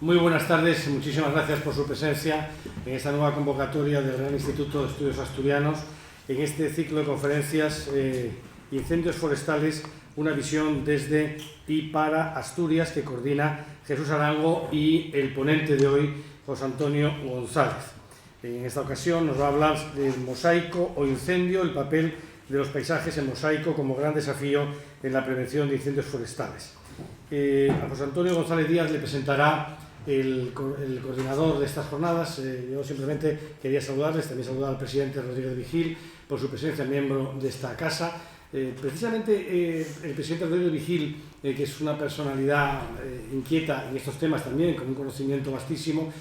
Muy buenas tardes, muchísimas gracias por su presencia en esta nueva convocatoria del Real Instituto de Estudios Asturianos, en este ciclo de conferencias Incendios forestales, una visión desde y para Asturias, que coordina Jesús Arango y el ponente de hoy, José Antonio González. En esta ocasión nos va a hablar del mosaico o incendio, el papel de los paisajes en mosaico como gran desafío en la prevención de incendios forestales. A José Antonio González Díaz le presentará el coordinador de estas jornadas. Yo simplemente quería saludarles, también saludar al presidente Rodríguez Vigil por su presencia, miembro de esta casa. Precisamente el presidente Rodríguez Vigil, que es una personalidad inquieta en estos temas también, con un conocimiento vastísimo,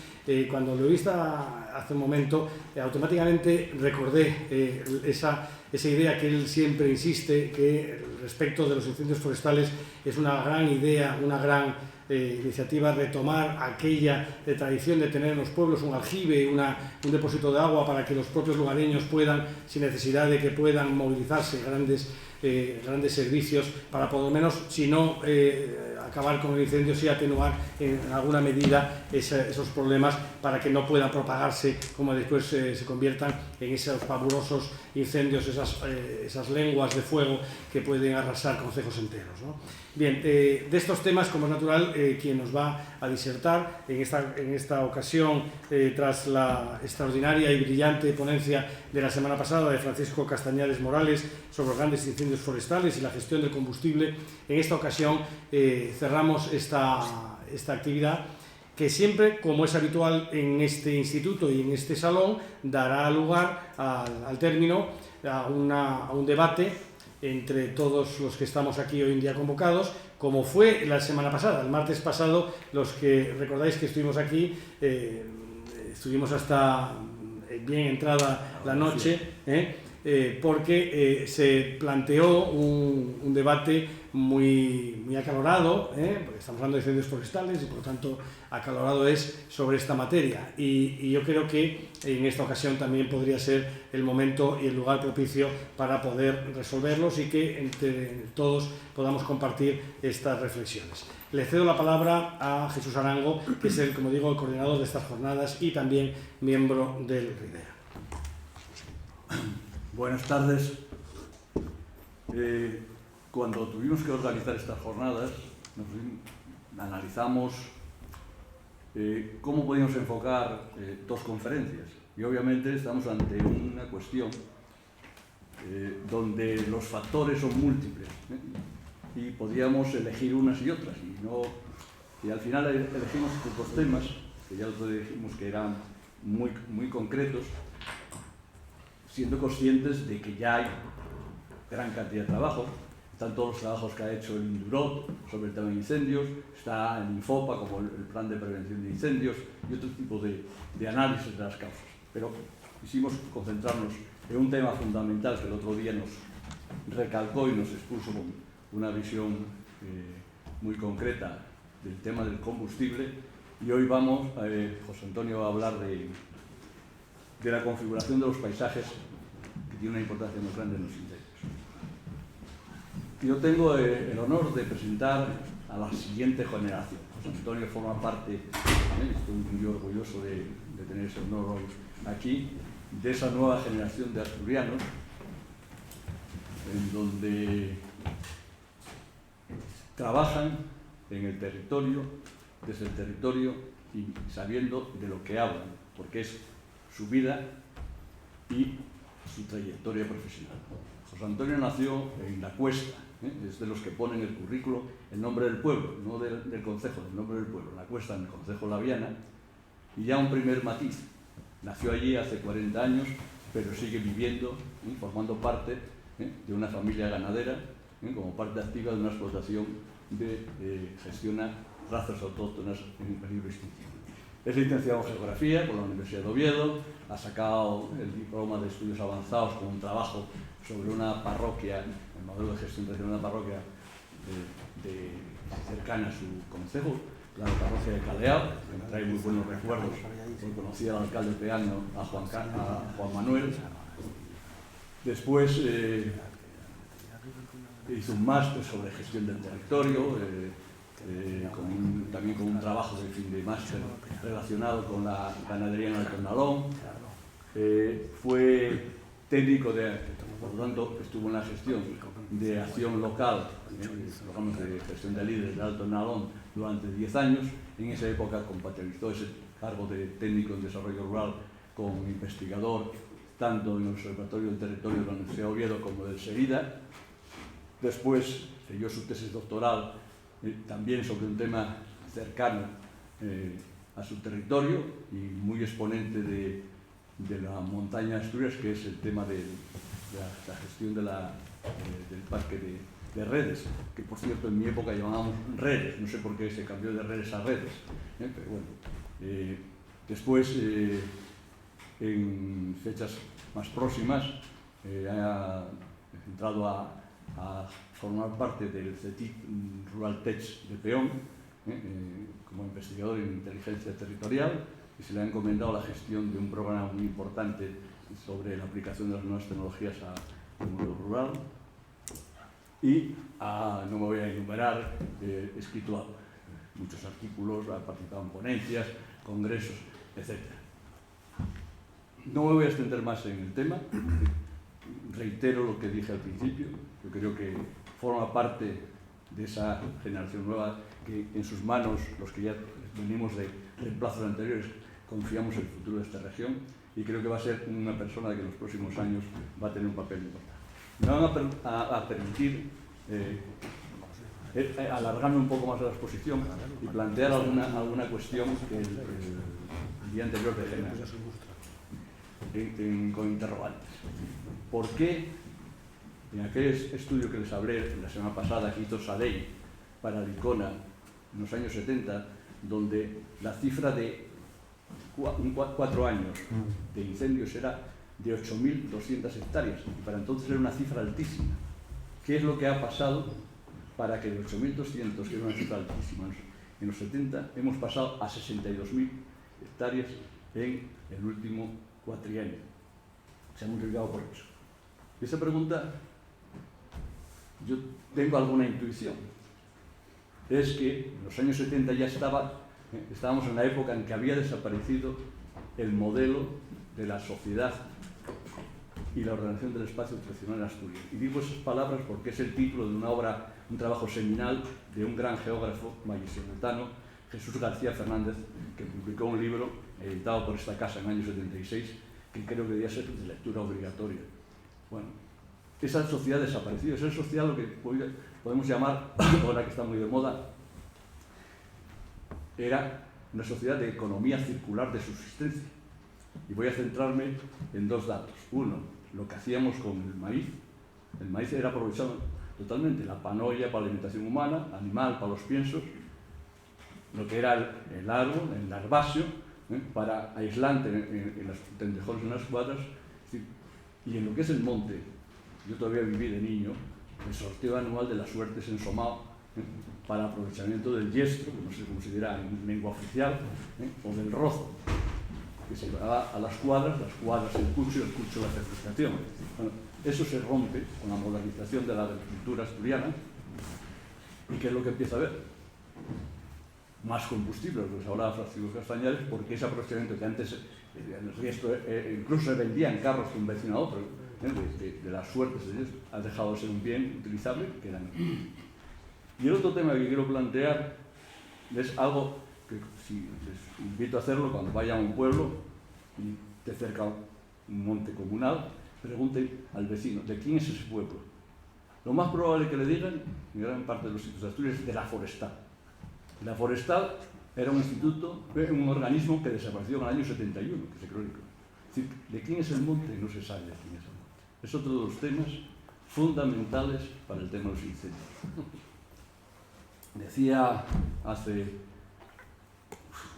cuando lo he visto hace un momento, automáticamente recordé esa idea que él siempre insiste, que respecto de los incendios forestales es una gran idea, una gran iniciativa, retomar aquella tradición de tener en los pueblos un aljibe, un depósito de agua para que los propios lugareños puedan, sin necesidad de que puedan movilizarse grandes servicios, para por lo menos, si no acabar con el incendio, sí atenuar en alguna medida esos problemas, para que no puedan propagarse, como después se conviertan en esos pavorosos incendios, esas lenguas de fuego que pueden arrasar concejos enteros, ¿no? Bien, de estos temas, como es natural, quien nos va a disertar en esta ocasión, tras la extraordinaria y brillante ponencia de la semana pasada de Francisco Castañares Morales sobre los grandes incendios forestales y la gestión del combustible, en esta ocasión cerramos esta actividad, que siempre, como es habitual en este instituto y en este salón, dará lugar al término a un debate entre todos los que estamos aquí hoy en día convocados, como fue la semana pasada. El martes pasado, los que recordáis que estuvimos aquí, estuvimos hasta bien entrada la noche, porque se planteó un debate muy acalorado, porque estamos hablando de incendios forestales y por lo tanto acalorado es sobre esta materia, y yo creo que en esta ocasión también podría ser el momento y el lugar propicio para poder resolverlos y que entre todos podamos compartir estas reflexiones. Le cedo la palabra a Jesús Arango, que es como digo, el coordinador de estas jornadas y también miembro del RIDEA. Buenas tardes. Cuando tuvimos que organizar estas jornadas, analizamos cómo podíamos enfocar dos conferencias. Y obviamente estamos ante una cuestión donde los factores son múltiples, y podíamos elegir unas y otras. Y al final elegimos estos dos temas, que ya os dijimos que eran muy concretos, siendo conscientes de que ya hay gran cantidad de trabajo. Están todos los trabajos que ha hecho el Indurot sobre el tema de incendios, está el Infopa como el plan de prevención de incendios y otro tipo de análisis de las causas. Pero quisimos concentrarnos en un tema fundamental que el otro día nos recalcó y nos expuso con una visión muy concreta del tema del combustible. Y hoy vamos, José Antonio va a hablar de la configuración de los paisajes, que tiene una importancia muy grande en los incendios. Yo tengo el honor de presentar a la siguiente generación. José Antonio forma parte, estoy muy orgulloso de tener ese honor hoy aquí, de esa nueva generación de asturianos, en donde trabajan en el territorio, desde el territorio y sabiendo de lo que hablan, porque es su vida y su trayectoria profesional. José Antonio nació en La Cuesta, es de los que ponen el currículo el nombre del pueblo, no del concejo, el nombre del pueblo. La Cuesta, en el concejo Laviana, y ya un primer matiz. Nació allí hace 40 años, pero sigue viviendo, formando parte de una familia ganadera, como parte activa de una explotación que gestiona razas autóctonas en peligro de extinción. Es licenciado en Geografía por la Universidad de Oviedo, ha sacado el diploma de estudios avanzados con un trabajo sobre una parroquia, el modelo de gestión de una parroquia cercana a su concejo, la parroquia de Caleao, que me trae muy buenos recuerdos, porque conocí al alcalde peano, a Juan Manuel. Después hizo un máster sobre gestión del territorio, también con un trabajo de fin de máster relacionado con la ganadería en el Tornalón. Fue técnico por lo tanto estuvo en la gestión de acción local, programas de gestión de líderes de Alto Nalón durante 10 años. En esa época compatibilizó ese cargo de técnico en desarrollo rural con investigador tanto en el Observatorio del Territorio de la Universidad de Oviedo como del SEIDA. Después siguió su tesis doctoral también sobre un tema cercano a su territorio y muy exponente de la montaña de Asturias, que es el tema de la gestión del parque de redes, que por cierto en mi época llamábamos redes, no sé por qué se cambió de redes a redes, pero bueno. Después, en fechas más próximas, ha entrado a formar parte del CETIC Rural Tech de Peón, como investigador en inteligencia territorial, y se le ha encomendado la gestión de un programa muy importante sobre la aplicación de las nuevas tecnologías al mundo rural. Y no me voy a enumerar, he escrito muchos artículos, ha participado en ponencias, congresos, etc. No me voy a extender más en el tema, reitero lo que dije al principio. Yo creo que forma parte de esa generación nueva que en sus manos, los que ya venimos de reemplazos anteriores, confiamos en el futuro de esta región, y creo que va a ser una persona que en los próximos años va a tener un papel importante. Me van a permitir alargarme un poco más de la exposición y plantear alguna cuestión que el día anterior dejé con interrogantes. ¿Por qué en aquel estudio que les hablé la semana pasada que hizo Sadei para Dicona en los años 70, donde la cifra de 4 años de incendios era de 8.200 hectáreas, y para entonces era una cifra altísima? ¿Qué es lo que ha pasado para que de 8.200, que era una cifra altísima en los 70, hemos pasado a 62.000 hectáreas en el último cuatrienio? Se ha multiplicado por 8. Y esa pregunta, yo tengo alguna intuición. Es que en los años 70 ya estábamos en la época en que había desaparecido el modelo de la sociedad y la ordenación del espacio tradicional en Asturias. Y digo esas palabras porque es el título de una obra, un trabajo seminal de un gran geógrafo vallisoletano, Jesús García Fernández, que publicó un libro editado por esta casa en el año 76, que creo que debía ser de lectura obligatoria. Bueno, esa sociedad ha desaparecido. Esa sociedad lo que podemos llamar, ahora que está muy de moda, era una sociedad de economía circular de subsistencia. Y voy a centrarme en 2 datos. Uno, lo que hacíamos con el maíz. El maíz era aprovechado totalmente, la panolla para la alimentación humana, animal para los piensos, lo que era el árbol, el larváceo, para aislante en los tendejones, en las cuadras, y en lo que es el monte. Yo todavía viví de niño el sorteo anual de las suertes en Somao, para aprovechamiento del yestro, que no sé cómo se dirá en lengua oficial, o del rozo, que se llevaba a las cuadras el cucho y el cucho la fertilización. Bueno, eso se rompe con la modernización de la agricultura asturiana. ¿Y qué es lo que empieza a haber? Más combustible, lo que se hablaba Francisco Castañares, porque ese aprovechamiento que antes el resto incluso se vendía en carros que un vecino a otro, de las suertes de ellos, ha dejado de ser un bien utilizable. Y el otro tema que quiero plantear es algo que, si les invito a hacerlo, cuando vayan a un pueblo y te cerca un monte comunal, pregunten al vecino, ¿de quién es ese pueblo? Lo más probable que le digan, en gran parte de los sitios de Asturias, es de la Forestal. La Forestal era un instituto, un organismo que desapareció en el año 71, que se creó. Es decir, ¿de quién es el monte? No se sabe de quién es el monte. Es otro de los temas fundamentales para el tema de los incendios. Decía hace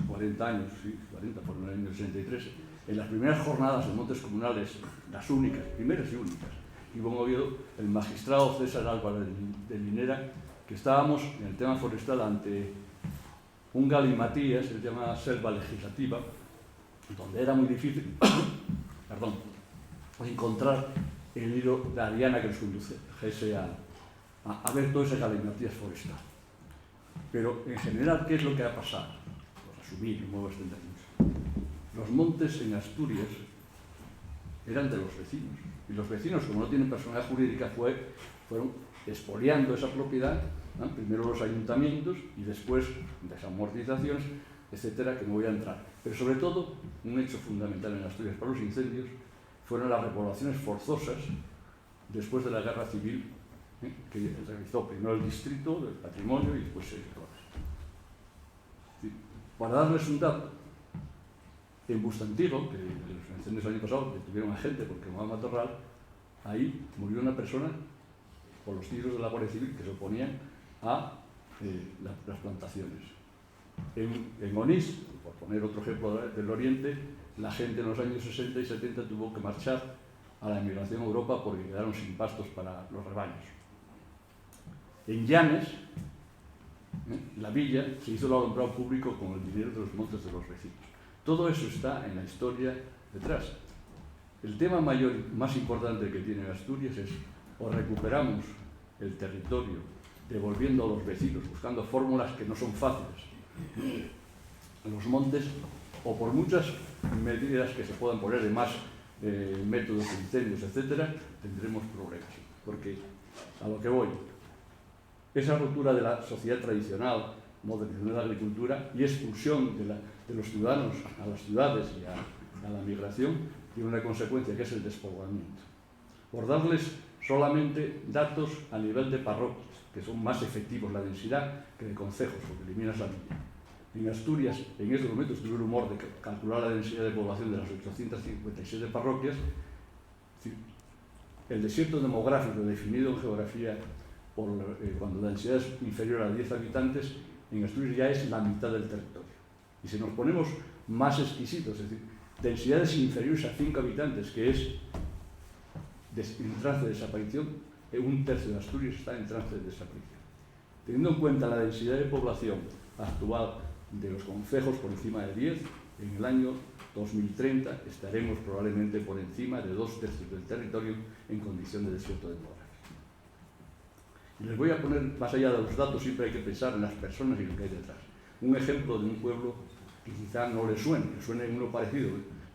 40 años, sí, 40, por el año 63, en las primeras jornadas de montes comunales, las únicas, primeras y únicas, que hubo en Oviedo, el magistrado César Álvarez de Linera, que estábamos en el tema forestal ante un galimatías, se llama selva legislativa, donde era muy difícil encontrar el hilo de la diana que nos condujese a ver todo ese galimatías forestal. Pero en general, ¿qué es lo que ha pasado? Por resumir, no me voy a extender mucho. Los montes en Asturias eran de los vecinos. Y los vecinos, como no tienen personalidad jurídica, fueron expoliando esa propiedad, ¿no? Primero los ayuntamientos y después desamortizaciones, etcétera, que no voy a entrar. Pero sobre todo, un hecho fundamental en Asturias para los incendios fueron las repoblaciones forzosas después de la Guerra Civil, que realizó primero el Distrito del Patrimonio y después el Torres. Para darles un dato, en Bustantigo, que en los incendios del año pasado detuvieron a gente porque quemaba matorral, ahí murió una persona por los tiros de la Guardia Civil que se oponían a las plantaciones. En Onís, por poner otro ejemplo del Oriente, la gente en los años 60 y 70 tuvo que marchar a la emigración a Europa porque quedaron sin pastos para los rebaños. En Llanes, la villa se hizo el alumbrado público con el dinero de los montes de los vecinos. Todo eso está en la historia detrás. El tema mayor, más importante que tiene Asturias es o recuperamos el territorio devolviendo a los vecinos, buscando fórmulas que no son fáciles, los montes, o por muchas medidas que se puedan poner de más métodos de incendios, etcétera, tendremos problemas. Porque, a lo que voy, esa ruptura de la sociedad tradicional, modernización de la agricultura y expulsión de los ciudadanos a las ciudades y a la migración tiene una consecuencia que es el despoblamiento. Por darles solamente datos a nivel de parroquias, que son más efectivos la densidad que de concejos, porque eliminas la villa. En Asturias, en estos momentos, tuve el humor de calcular la densidad de población de las 857 parroquias. El desierto demográfico definido en geografía cuando la densidad es inferior a 10 habitantes, en Asturias ya es la mitad del territorio. Y si nos ponemos más exquisitos, es decir, densidades inferiores a 5 habitantes, que es en trance de desaparición, un tercio de Asturias está en trance de desaparición. Teniendo en cuenta la densidad de población actual de los concejos por encima de 10, en el año 2030 estaremos probablemente por encima de 2/3 del territorio en condición de desierto demográfico. Y les voy a poner, más allá de los datos, siempre hay que pensar en las personas y lo que hay detrás. Un ejemplo de un pueblo que quizá no le suene uno parecido,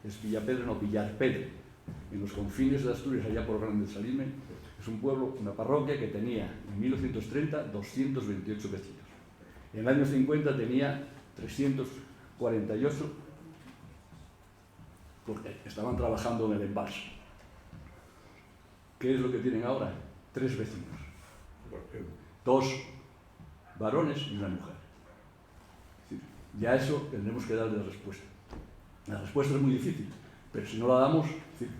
es Villapedre o Villarpedre, en los confines de Asturias, allá por Grande Salime. Es un pueblo, una parroquia que tenía en 1930 228 vecinos. En el año 50 tenía 348 porque estaban trabajando en el embalse. ¿Qué es lo que tienen ahora? 3 vecinos. 2 varones y una mujer. Ya eso tendremos que darle respuesta. La respuesta es muy difícil, pero si no la damos,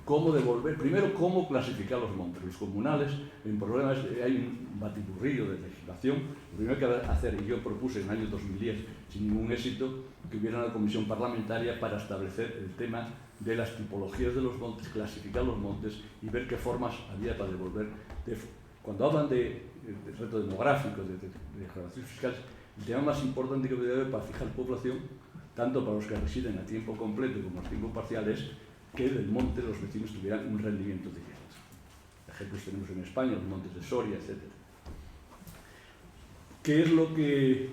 ¿cómo devolver? Primero, ¿cómo clasificar los montes? Los comunales, en problemas, hay un batiburrillo de legislación. Lo primero que hay que hacer, y yo propuse en el año 2010, sin ningún éxito, que hubiera una comisión parlamentaria para establecer el tema de las tipologías de los montes, clasificar los montes y ver qué formas había para devolver. Cuando hablan de reto demográfico, de relaciones fiscales, el tema más importante que debe haber para fijar población, tanto para los que residen a tiempo completo como a tiempo parcial, es que del monte los vecinos tuvieran un rendimiento directo. Ejemplos tenemos en España, los montes de Soria, etc. ¿Qué es lo que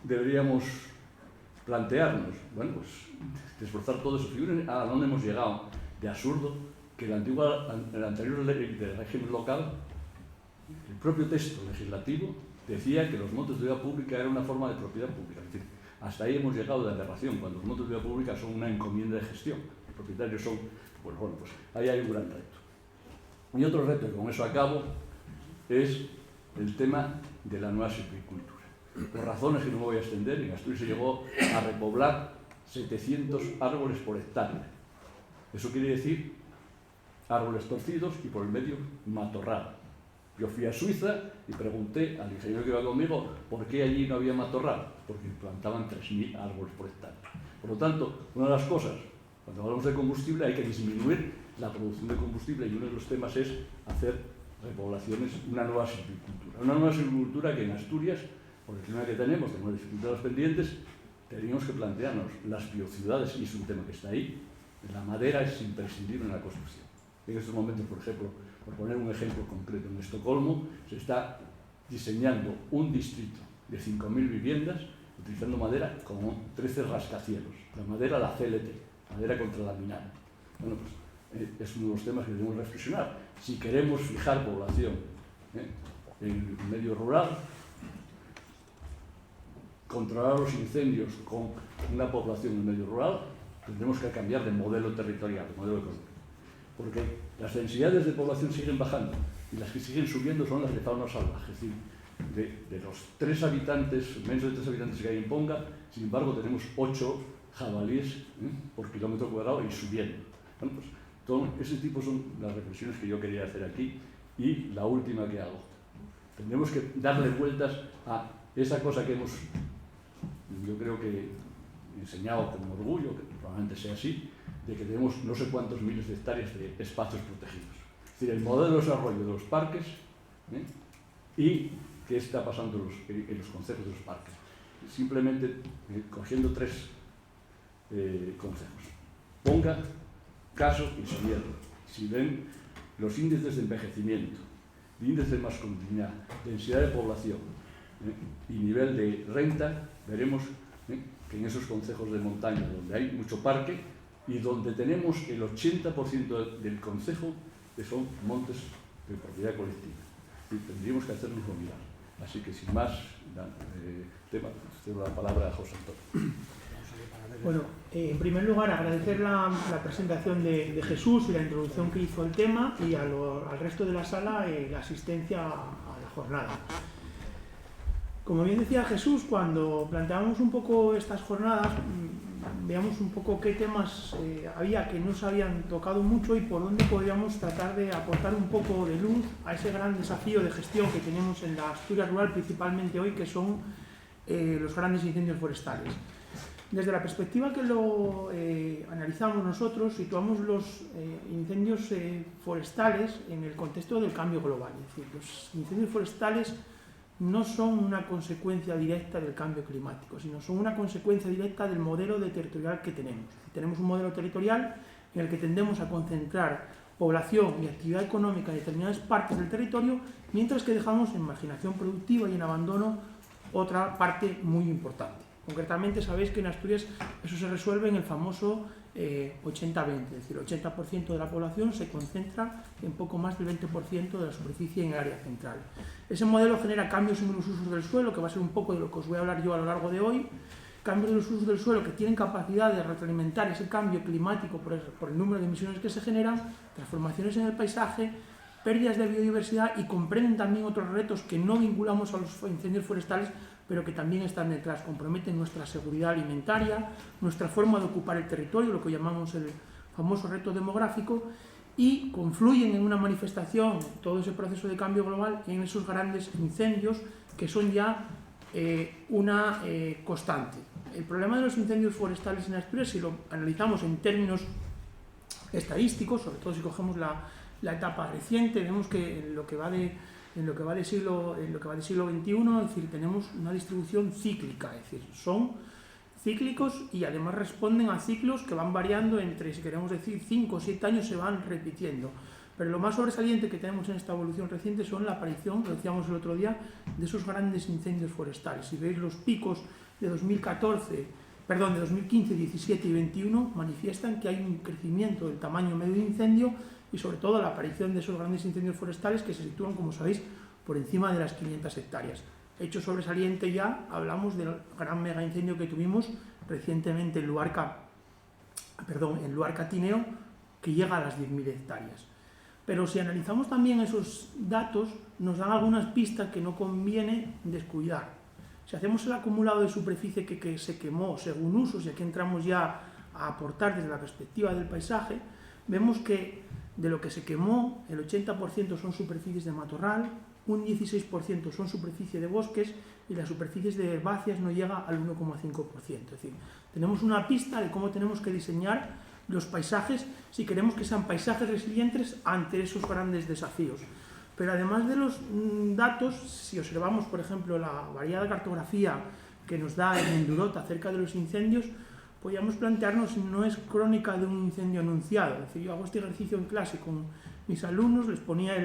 deberíamos plantearnos? Bueno, pues desbrozar todo eso. Figuren a dónde hemos llegado de absurdo que la anterior ley de régimen local, el propio texto legislativo, decía que los montes de vida pública eran una forma de propiedad pública. Es decir, hasta ahí hemos llegado de aberración, cuando los montes de vida pública son una encomienda de gestión. Los propietarios son, pues ahí hay un gran reto. Y otro reto, y con eso acabo, es el tema de la nueva silvicultura. Por razones que no me voy a extender, en Asturias se llegó a repoblar 700 árboles por hectárea. Eso quiere decir árboles torcidos y por el medio matorral. Yo fui a Suiza y pregunté al ingeniero que iba conmigo por qué allí no había matorral, porque plantaban 3.000 árboles por hectárea. Por lo tanto, una de las cosas, cuando hablamos de combustible, hay que disminuir la producción de combustible y uno de los temas es hacer repoblaciones, una nueva silvicultura. Una nueva silvicultura que en Asturias, por el clima que tenemos dificultades pendientes, teníamos que plantearnos las biociudades, y es un tema que está ahí. La madera es imprescindible en la construcción. En estos momentos, por ejemplo, por poner un ejemplo concreto, en Estocolmo se está diseñando un distrito de 5.000 viviendas utilizando madera como 13 rascacielos. La madera, la CLT, madera contralaminada. Bueno, pues es uno de los temas que debemos reflexionar. Si queremos fijar población en el medio rural, controlar los incendios con una población en el medio rural, tendremos que cambiar de modelo territorial, de modelo económico. Porque las densidades de población siguen bajando y las que siguen subiendo son las de fauna salvaje. Es decir, de los 3 habitantes, menos de 3 habitantes que hay en Ponga, sin embargo tenemos 8 jabalíes por kilómetro cuadrado y subiendo. Bueno, pues todo ese tipo son las reflexiones que yo quería hacer aquí y la última que hago. Tendremos que darle vueltas a esa cosa que hemos, yo creo que enseñado con orgullo, que probablemente sea así, de que tenemos no sé cuántos miles de hectáreas de espacios protegidos. Es decir, el modelo de desarrollo de los parques y qué está pasando en los concejos de los parques. Simplemente cogiendo 3 consejos. Ponga, caso y Sierra. Si ven los índices de envejecimiento, índices de masculinidad, densidad de población y nivel de renta, veremos que en esos concejos de montaña donde hay mucho parque y donde tenemos el 80% del concejo que son montes de propiedad colectiva. Y tendríamos que hacernos mirar. Así que sin más cedo la palabra a José Antonio. Bueno, en primer lugar agradecer la presentación de Jesús y la introducción que hizo al tema y al resto de la sala la asistencia a la jornada. Como bien decía Jesús, cuando planteábamos un poco estas jornadas, veamos un poco qué temas había que no se habían tocado mucho y por dónde podríamos tratar de aportar un poco de luz a ese gran desafío de gestión que tenemos en la Asturias rural, principalmente hoy, que son los grandes incendios forestales. Desde la perspectiva que lo analizamos nosotros, situamos los incendios forestales en el contexto del cambio global. Es decir, los incendios forestales no son una consecuencia directa del cambio climático, sino son una consecuencia directa del modelo territorial que tenemos. Tenemos un modelo territorial en el que tendemos a concentrar población y actividad económica en determinadas partes del territorio, mientras que dejamos en marginación productiva y en abandono otra parte muy importante. Concretamente, sabéis que en Asturias eso se resuelve en el famoso 80-20, es decir, el 80% de la población se concentra en poco más del 20% de la superficie en el área central. Ese modelo genera cambios en los usos del suelo, que va a ser un poco de lo que os voy a hablar yo a lo largo de hoy, cambios en los usos del suelo que tienen capacidad de retroalimentar ese cambio climático por el número de emisiones que se generan, transformaciones en el paisaje, pérdidas de biodiversidad y comprenden también otros retos que no vinculamos a los incendios forestales, pero que también están detrás, comprometen nuestra seguridad alimentaria, nuestra forma de ocupar el territorio, lo que llamamos el famoso reto demográfico, y confluyen en una manifestación, todo ese proceso de cambio global, en esos grandes incendios que son ya una constante. El problema de los incendios forestales en Asturias, si lo analizamos en términos estadísticos, sobre todo si cogemos la etapa reciente, vemos que en lo que va de siglo XXI, es decir, tenemos una distribución cíclica, es decir, son cíclicos y además responden a ciclos que van variando entre, si queremos decir, 5 o 7 años se van repitiendo. Pero lo más sobresaliente que tenemos en esta evolución reciente son la aparición, lo decíamos el otro día, de esos grandes incendios forestales. Si veis los picos de 2015, 17 y 21, manifiestan que hay un crecimiento del tamaño medio de incendio y sobre todo la aparición de esos grandes incendios forestales que se sitúan, como sabéis, por encima de las 500 hectáreas. Hecho sobresaliente ya, hablamos del gran mega incendio que tuvimos recientemente en Luarca Tineo, que llega a las 10.000 hectáreas. Pero si analizamos también esos datos, nos dan algunas pistas que no conviene descuidar. Si hacemos el acumulado de superficie que se quemó según usos, y aquí entramos ya a aportar desde la perspectiva del paisaje, vemos que de lo que se quemó, el 80% son superficies de matorral, un 16% son superficie de bosques y las superficies de herbáceas no llega al 1,5%. Es decir, tenemos una pista de cómo tenemos que diseñar los paisajes si queremos que sean paisajes resilientes ante esos grandes desafíos. Pero además de los datos, si observamos, por ejemplo, la variada cartografía que nos da el Endurot acerca de los incendios, podríamos plantearnos si no es crónica de un incendio anunciado. Es decir, yo hago este ejercicio en clase con mis alumnos, les ponía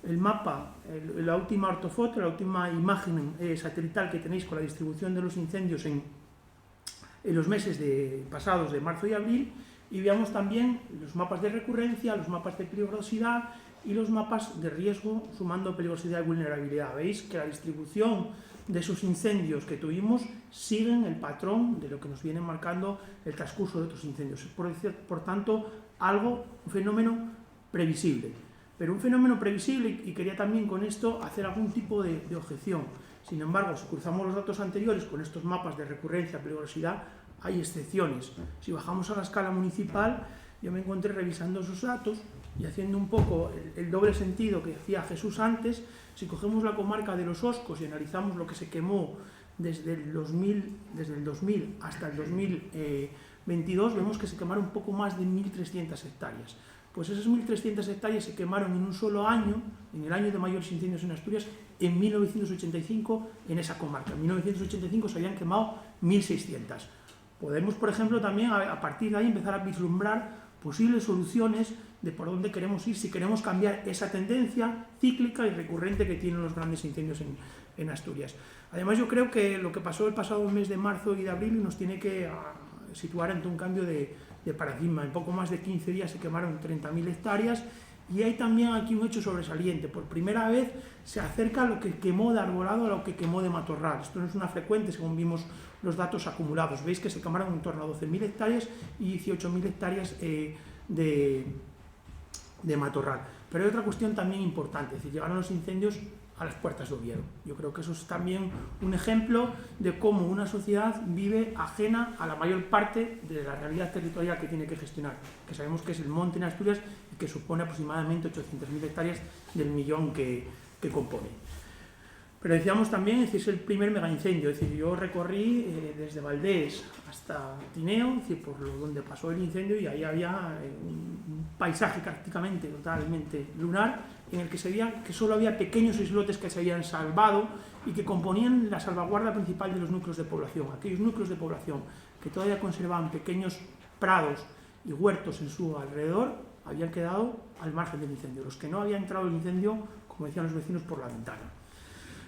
el mapa, la última ortofoto, la última imagen satelital que tenéis con la distribución de los incendios en los meses pasados de marzo y abril, y veamos también los mapas de recurrencia, los mapas de peligrosidad y los mapas de riesgo sumando peligrosidad y vulnerabilidad. Veis que la distribución de esos incendios que tuvimos siguen el patrón de lo que nos viene marcando el transcurso de otros incendios. Por tanto, un fenómeno previsible. Pero un fenómeno previsible, y quería también con esto hacer algún tipo de objeción. Sin embargo, si cruzamos los datos anteriores con estos mapas de recurrencia, peligrosidad, hay excepciones. Si bajamos a la escala municipal, yo me encontré revisando esos datos y haciendo un poco el doble sentido que decía Jesús antes. Si cogemos la comarca de los Oscos y analizamos lo que se quemó desde el 2000 hasta el 2022, vemos que se quemaron un poco más de 1.300 hectáreas. Pues esas 1.300 hectáreas se quemaron en un solo año, en el año de mayores incendios en Asturias, en 1985 en esa comarca. En 1985 se habían quemado 1.600. Podemos, por ejemplo, también a partir de ahí empezar a vislumbrar posibles soluciones de por dónde queremos ir, si queremos cambiar esa tendencia cíclica y recurrente que tienen los grandes incendios en Asturias. Además, yo creo que lo que pasó el pasado mes de marzo y de abril nos tiene que situar ante un cambio de paradigma. En poco más de 15 días se quemaron 30.000 hectáreas y hay también aquí un hecho sobresaliente. Por primera vez se acerca lo que quemó de arbolado a lo que quemó de matorral. Esto no es una frecuente según vimos los datos acumulados. Veis que se quemaron en torno a 12.000 hectáreas y 18.000 hectáreas de matorral. Pero hay otra cuestión también importante, es decir, llegaron los incendios a las puertas de Oviedo. Yo creo que eso es también un ejemplo de cómo una sociedad vive ajena a la mayor parte de la realidad territorial que tiene que gestionar, que sabemos que es el monte en Asturias y que supone aproximadamente 800.000 hectáreas del millón que compone. Pero decíamos también, es el primer megaincendio, es decir, yo recorrí desde Valdés hasta Tineo, es decir, por donde pasó el incendio, y ahí había un paisaje prácticamente totalmente lunar, en el que se veía que solo había pequeños islotes que se habían salvado y que componían la salvaguarda principal de los núcleos de población. Aquellos núcleos de población que todavía conservaban pequeños prados y huertos en su alrededor habían quedado al margen del incendio. Los que no habían entrado el incendio, como decían los vecinos, por la ventana.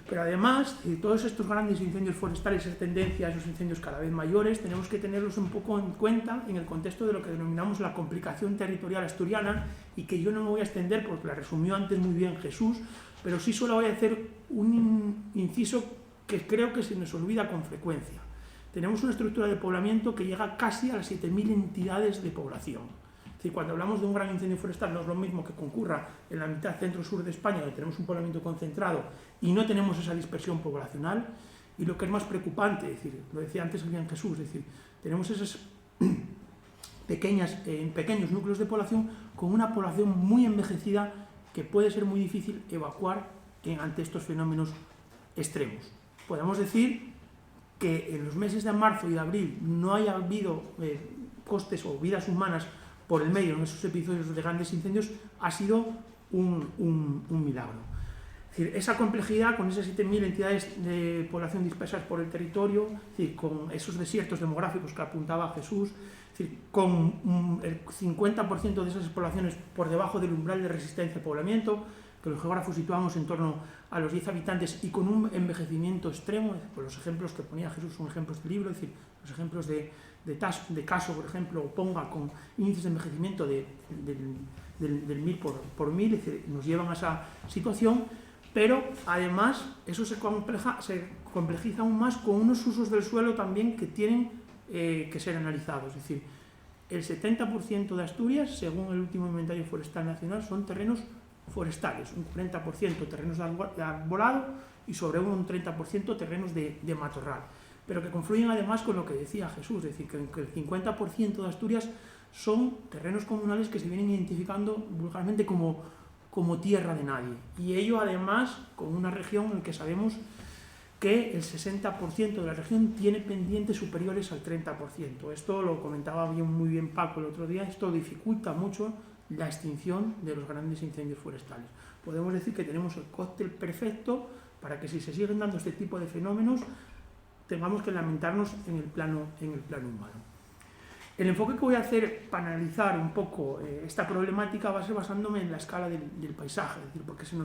Pero además, todos estos grandes incendios forestales, esa tendencia a esos incendios cada vez mayores, tenemos que tenerlos un poco en cuenta en el contexto de lo que denominamos la complicación territorial asturiana, y que yo no me voy a extender porque la resumió antes muy bien Jesús, pero sí solo voy a hacer un inciso que creo que se nos olvida con frecuencia. Tenemos una estructura de poblamiento que llega casi a las 7.000 entidades de población. Es decir, cuando hablamos de un gran incendio forestal no es lo mismo que concurra en la mitad centro-sur de España, donde tenemos un poblamiento concentrado y no tenemos esa dispersión poblacional, y lo que es más preocupante, es decir, lo decía antes bien Jesús, es decir, tenemos esas pequeños núcleos de población con una población muy envejecida que puede ser muy difícil evacuar ante estos fenómenos extremos. Podemos decir que en los meses de marzo y de abril no haya habido costes o vidas humanas por el medio en esos episodios de grandes incendios ha sido un milagro. Es decir, esa complejidad con esas 7.000 entidades de población dispersas por el territorio, es decir, con esos desiertos demográficos que apuntaba Jesús, es decir, con el 50% de esas poblaciones por debajo del umbral de resistencia al poblamiento, que los geógrafos situamos en torno a los 10 habitantes, y con un envejecimiento extremo. Por los ejemplos que ponía Jesús son ejemplos del libro, es decir, los ejemplos de Caso, por ejemplo, o Ponga, con índices de envejecimiento del 1000 por 1000, es decir, nos llevan a esa situación, pero además eso se complejiza aún más con unos usos del suelo también que tienen que ser analizados. Es decir, el 70% de Asturias, según el último inventario forestal nacional, son terrenos forestales, un 40% terrenos de arbolado y sobre un 30% terrenos de matorral, pero que confluyen además con lo que decía Jesús, es decir, que el 50% de Asturias son terrenos comunales que se vienen identificando vulgarmente como tierra de nadie, y ello además con una región en la que sabemos que el 60% de la región tiene pendientes superiores al 30%. Esto lo comentaba muy bien Paco el otro día, esto dificulta mucho la extinción de los grandes incendios forestales. Podemos decir que tenemos el cóctel perfecto para que, si se siguen dando este tipo de fenómenos, tengamos que lamentarnos en el plano humano. El enfoque que voy a hacer para analizar un poco esta problemática va a ser basándome en la escala del paisaje, es decir, porque se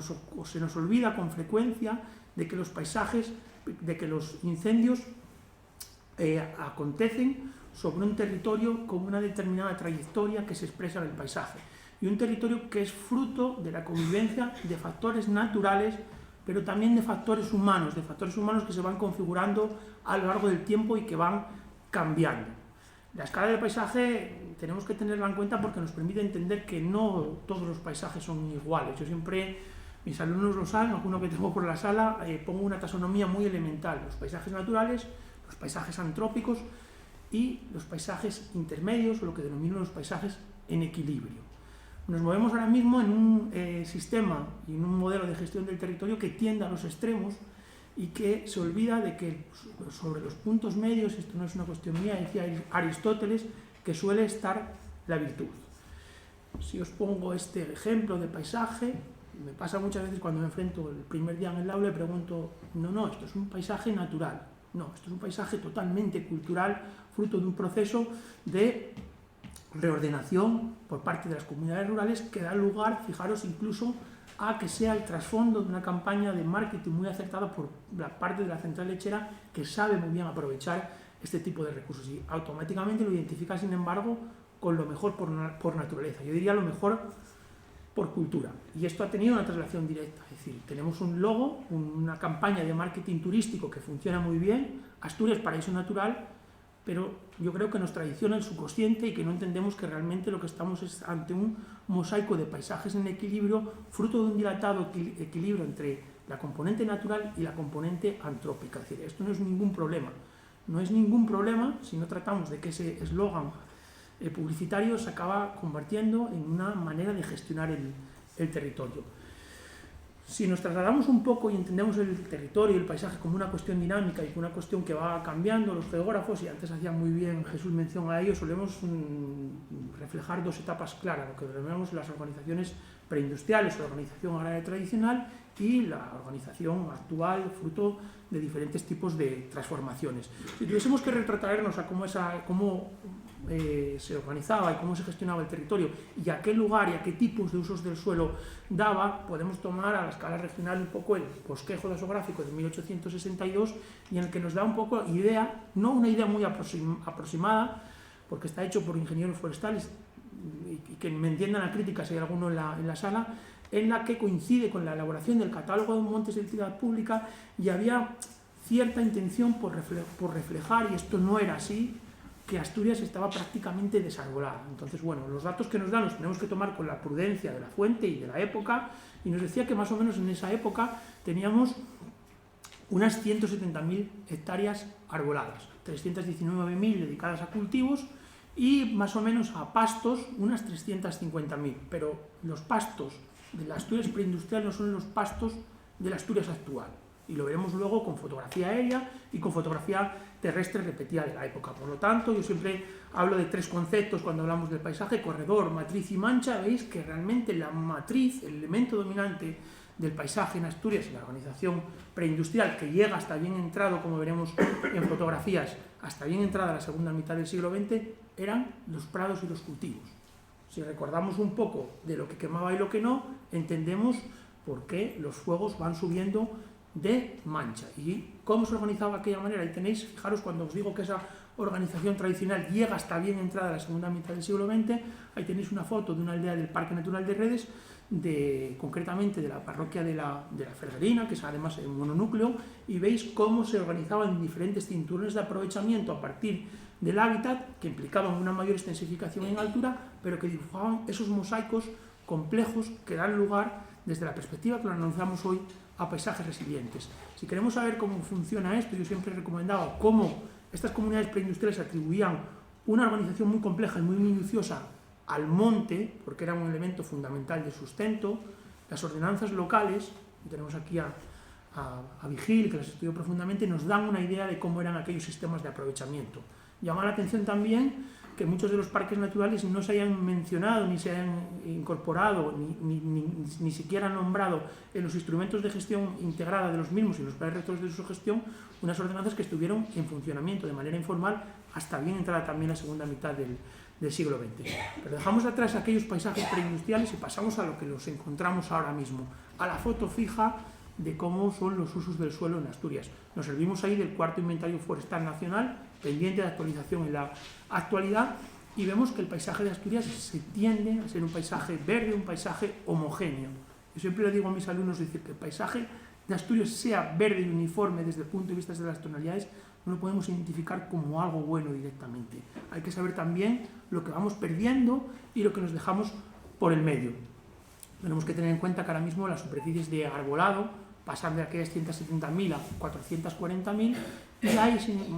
nos olvida con frecuencia de que los paisajes, de que los incendios acontecen sobre un territorio con una determinada trayectoria que se expresa en el paisaje, y un territorio que es fruto de la convivencia de factores naturales, pero también de factores humanos que se van configurando a lo largo del tiempo y que van cambiando. La escala del paisaje tenemos que tenerla en cuenta porque nos permite entender que no todos los paisajes son iguales. Yo siempre, mis alumnos lo saben, alguno que tengo por la sala, pongo una taxonomía muy elemental: los paisajes naturales, los paisajes antrópicos y los paisajes intermedios, o lo que denomino los paisajes en equilibrio. Nos movemos ahora mismo en un sistema y en un modelo de gestión del territorio que tiende a los extremos y que se olvida de que sobre los puntos medios, esto no es una cuestión mía, decía Aristóteles, que suele estar la virtud. Si os pongo este ejemplo de paisaje, me pasa muchas veces cuando me enfrento el primer día en el aula y pregunto, no, esto es un paisaje natural, no, esto es un paisaje totalmente cultural, fruto de un proceso de reordenación por parte de las comunidades rurales que da lugar, fijaros, incluso a que sea el trasfondo de una campaña de marketing muy acertada por la parte de la central lechera, que sabe muy bien aprovechar este tipo de recursos y automáticamente lo identifica, sin embargo, con lo mejor por naturaleza. Yo diría lo mejor por cultura. Y esto ha tenido una traslación directa, es decir, tenemos un logo, una campaña de marketing turístico que funciona muy bien, Asturias Paraíso Natural, pero yo creo que nos traiciona el subconsciente y que no entendemos que realmente lo que estamos es ante un mosaico de paisajes en equilibrio, fruto de un dilatado equilibrio entre la componente natural y la componente antrópica. Es decir, esto no es ningún problema. No es ningún problema si no tratamos de que ese eslogan publicitario se acaba convirtiendo en una manera de gestionar el territorio. Si nos trasladamos un poco y entendemos el territorio y el paisaje como una cuestión dinámica y una cuestión que va cambiando, los geógrafos, y antes hacía muy bien Jesús mención a ello, solemos reflejar dos etapas claras, lo que denominamos las organizaciones preindustriales, la organización agraria tradicional y la organización actual, fruto de diferentes tipos de transformaciones. Si tuviésemos que retrotraernos a cómo se organizaba y cómo se gestionaba el territorio y a qué lugar y a qué tipos de usos del suelo daba, podemos tomar a la escala regional un poco el bosquejo dasográfico de 1862, y en el que nos da un poco idea, no una idea muy aproximada, porque está hecho por ingenieros forestales, y que me entiendan la crítica si hay alguno en la sala, en la que coincide con la elaboración del catálogo de montes de utilidad pública, y había cierta intención por reflejar, y esto no era así, que Asturias estaba prácticamente desarbolada. Entonces, bueno, los datos que nos dan los tenemos que tomar con la prudencia de la fuente y de la época, y nos decía que más o menos en esa época teníamos unas 170.000 hectáreas arboladas, 319.000 dedicadas a cultivos y más o menos a pastos unas 350.000, pero los pastos de la Asturias preindustrial no son los pastos de la Asturias actual, y lo veremos luego con fotografía aérea y con fotografía terrestre repetida de la época. Por lo tanto, yo siempre hablo de tres conceptos cuando hablamos del paisaje: corredor, matriz y mancha. Veis que realmente la matriz, el elemento dominante del paisaje en Asturias, en la organización preindustrial, que llega hasta bien entrado, como veremos en fotografías, hasta bien entrada la segunda mitad del siglo XX, eran los prados y los cultivos. Si recordamos un poco de lo que quemaba y lo que no, entendemos por qué los fuegos van subiendo de mancha y cómo se organizaba de aquella manera. Ahí tenéis, fijaros, cuando os digo que esa organización tradicional llega hasta bien entrada la segunda mitad del siglo XX, ahí tenéis una foto de una aldea del Parque Natural de Redes, concretamente de la parroquia de la Ferguerina, que es además un mononúcleo, y veis cómo se organizaban en diferentes cinturones de aprovechamiento a partir del hábitat, que implicaban una mayor extensificación en altura, pero que dibujaban esos mosaicos complejos que dan lugar, desde la perspectiva que lo analizamos hoy, a paisajes resilientes. Si queremos saber cómo funciona esto, yo siempre he recomendado cómo estas comunidades preindustriales atribuían una organización muy compleja y muy minuciosa al monte, porque era un elemento fundamental de sustento. Las ordenanzas locales, y tenemos aquí a Vigil, que las estudió profundamente, nos dan una idea de cómo eran aquellos sistemas de aprovechamiento. Llama la atención también que muchos de los parques naturales no se hayan mencionado, ni se hayan incorporado, ni siquiera nombrado en los instrumentos de gestión integrada de los mismos y los planes rectores de su gestión, unas ordenanzas que estuvieron en funcionamiento de manera informal hasta bien entrada también la segunda mitad del siglo XX. Pero dejamos atrás aquellos paisajes preindustriales y pasamos a lo que los encontramos ahora mismo, a la foto fija de cómo son los usos del suelo en Asturias. Nos servimos ahí del cuarto inventario forestal nacional, pendiente de actualización en la actualidad, y vemos que el paisaje de Asturias se tiende a ser un paisaje verde, un paisaje homogéneo. Yo siempre le digo a mis alumnos, decir que el paisaje de Asturias sea verde y uniforme desde el punto de vista de las tonalidades, no lo podemos identificar como algo bueno directamente. Hay que saber también lo que vamos perdiendo y lo que nos dejamos por el medio. Tenemos que tener en cuenta que ahora mismo las superficies de arbolado pasan de aquellas 170.000 a 440.000, y hay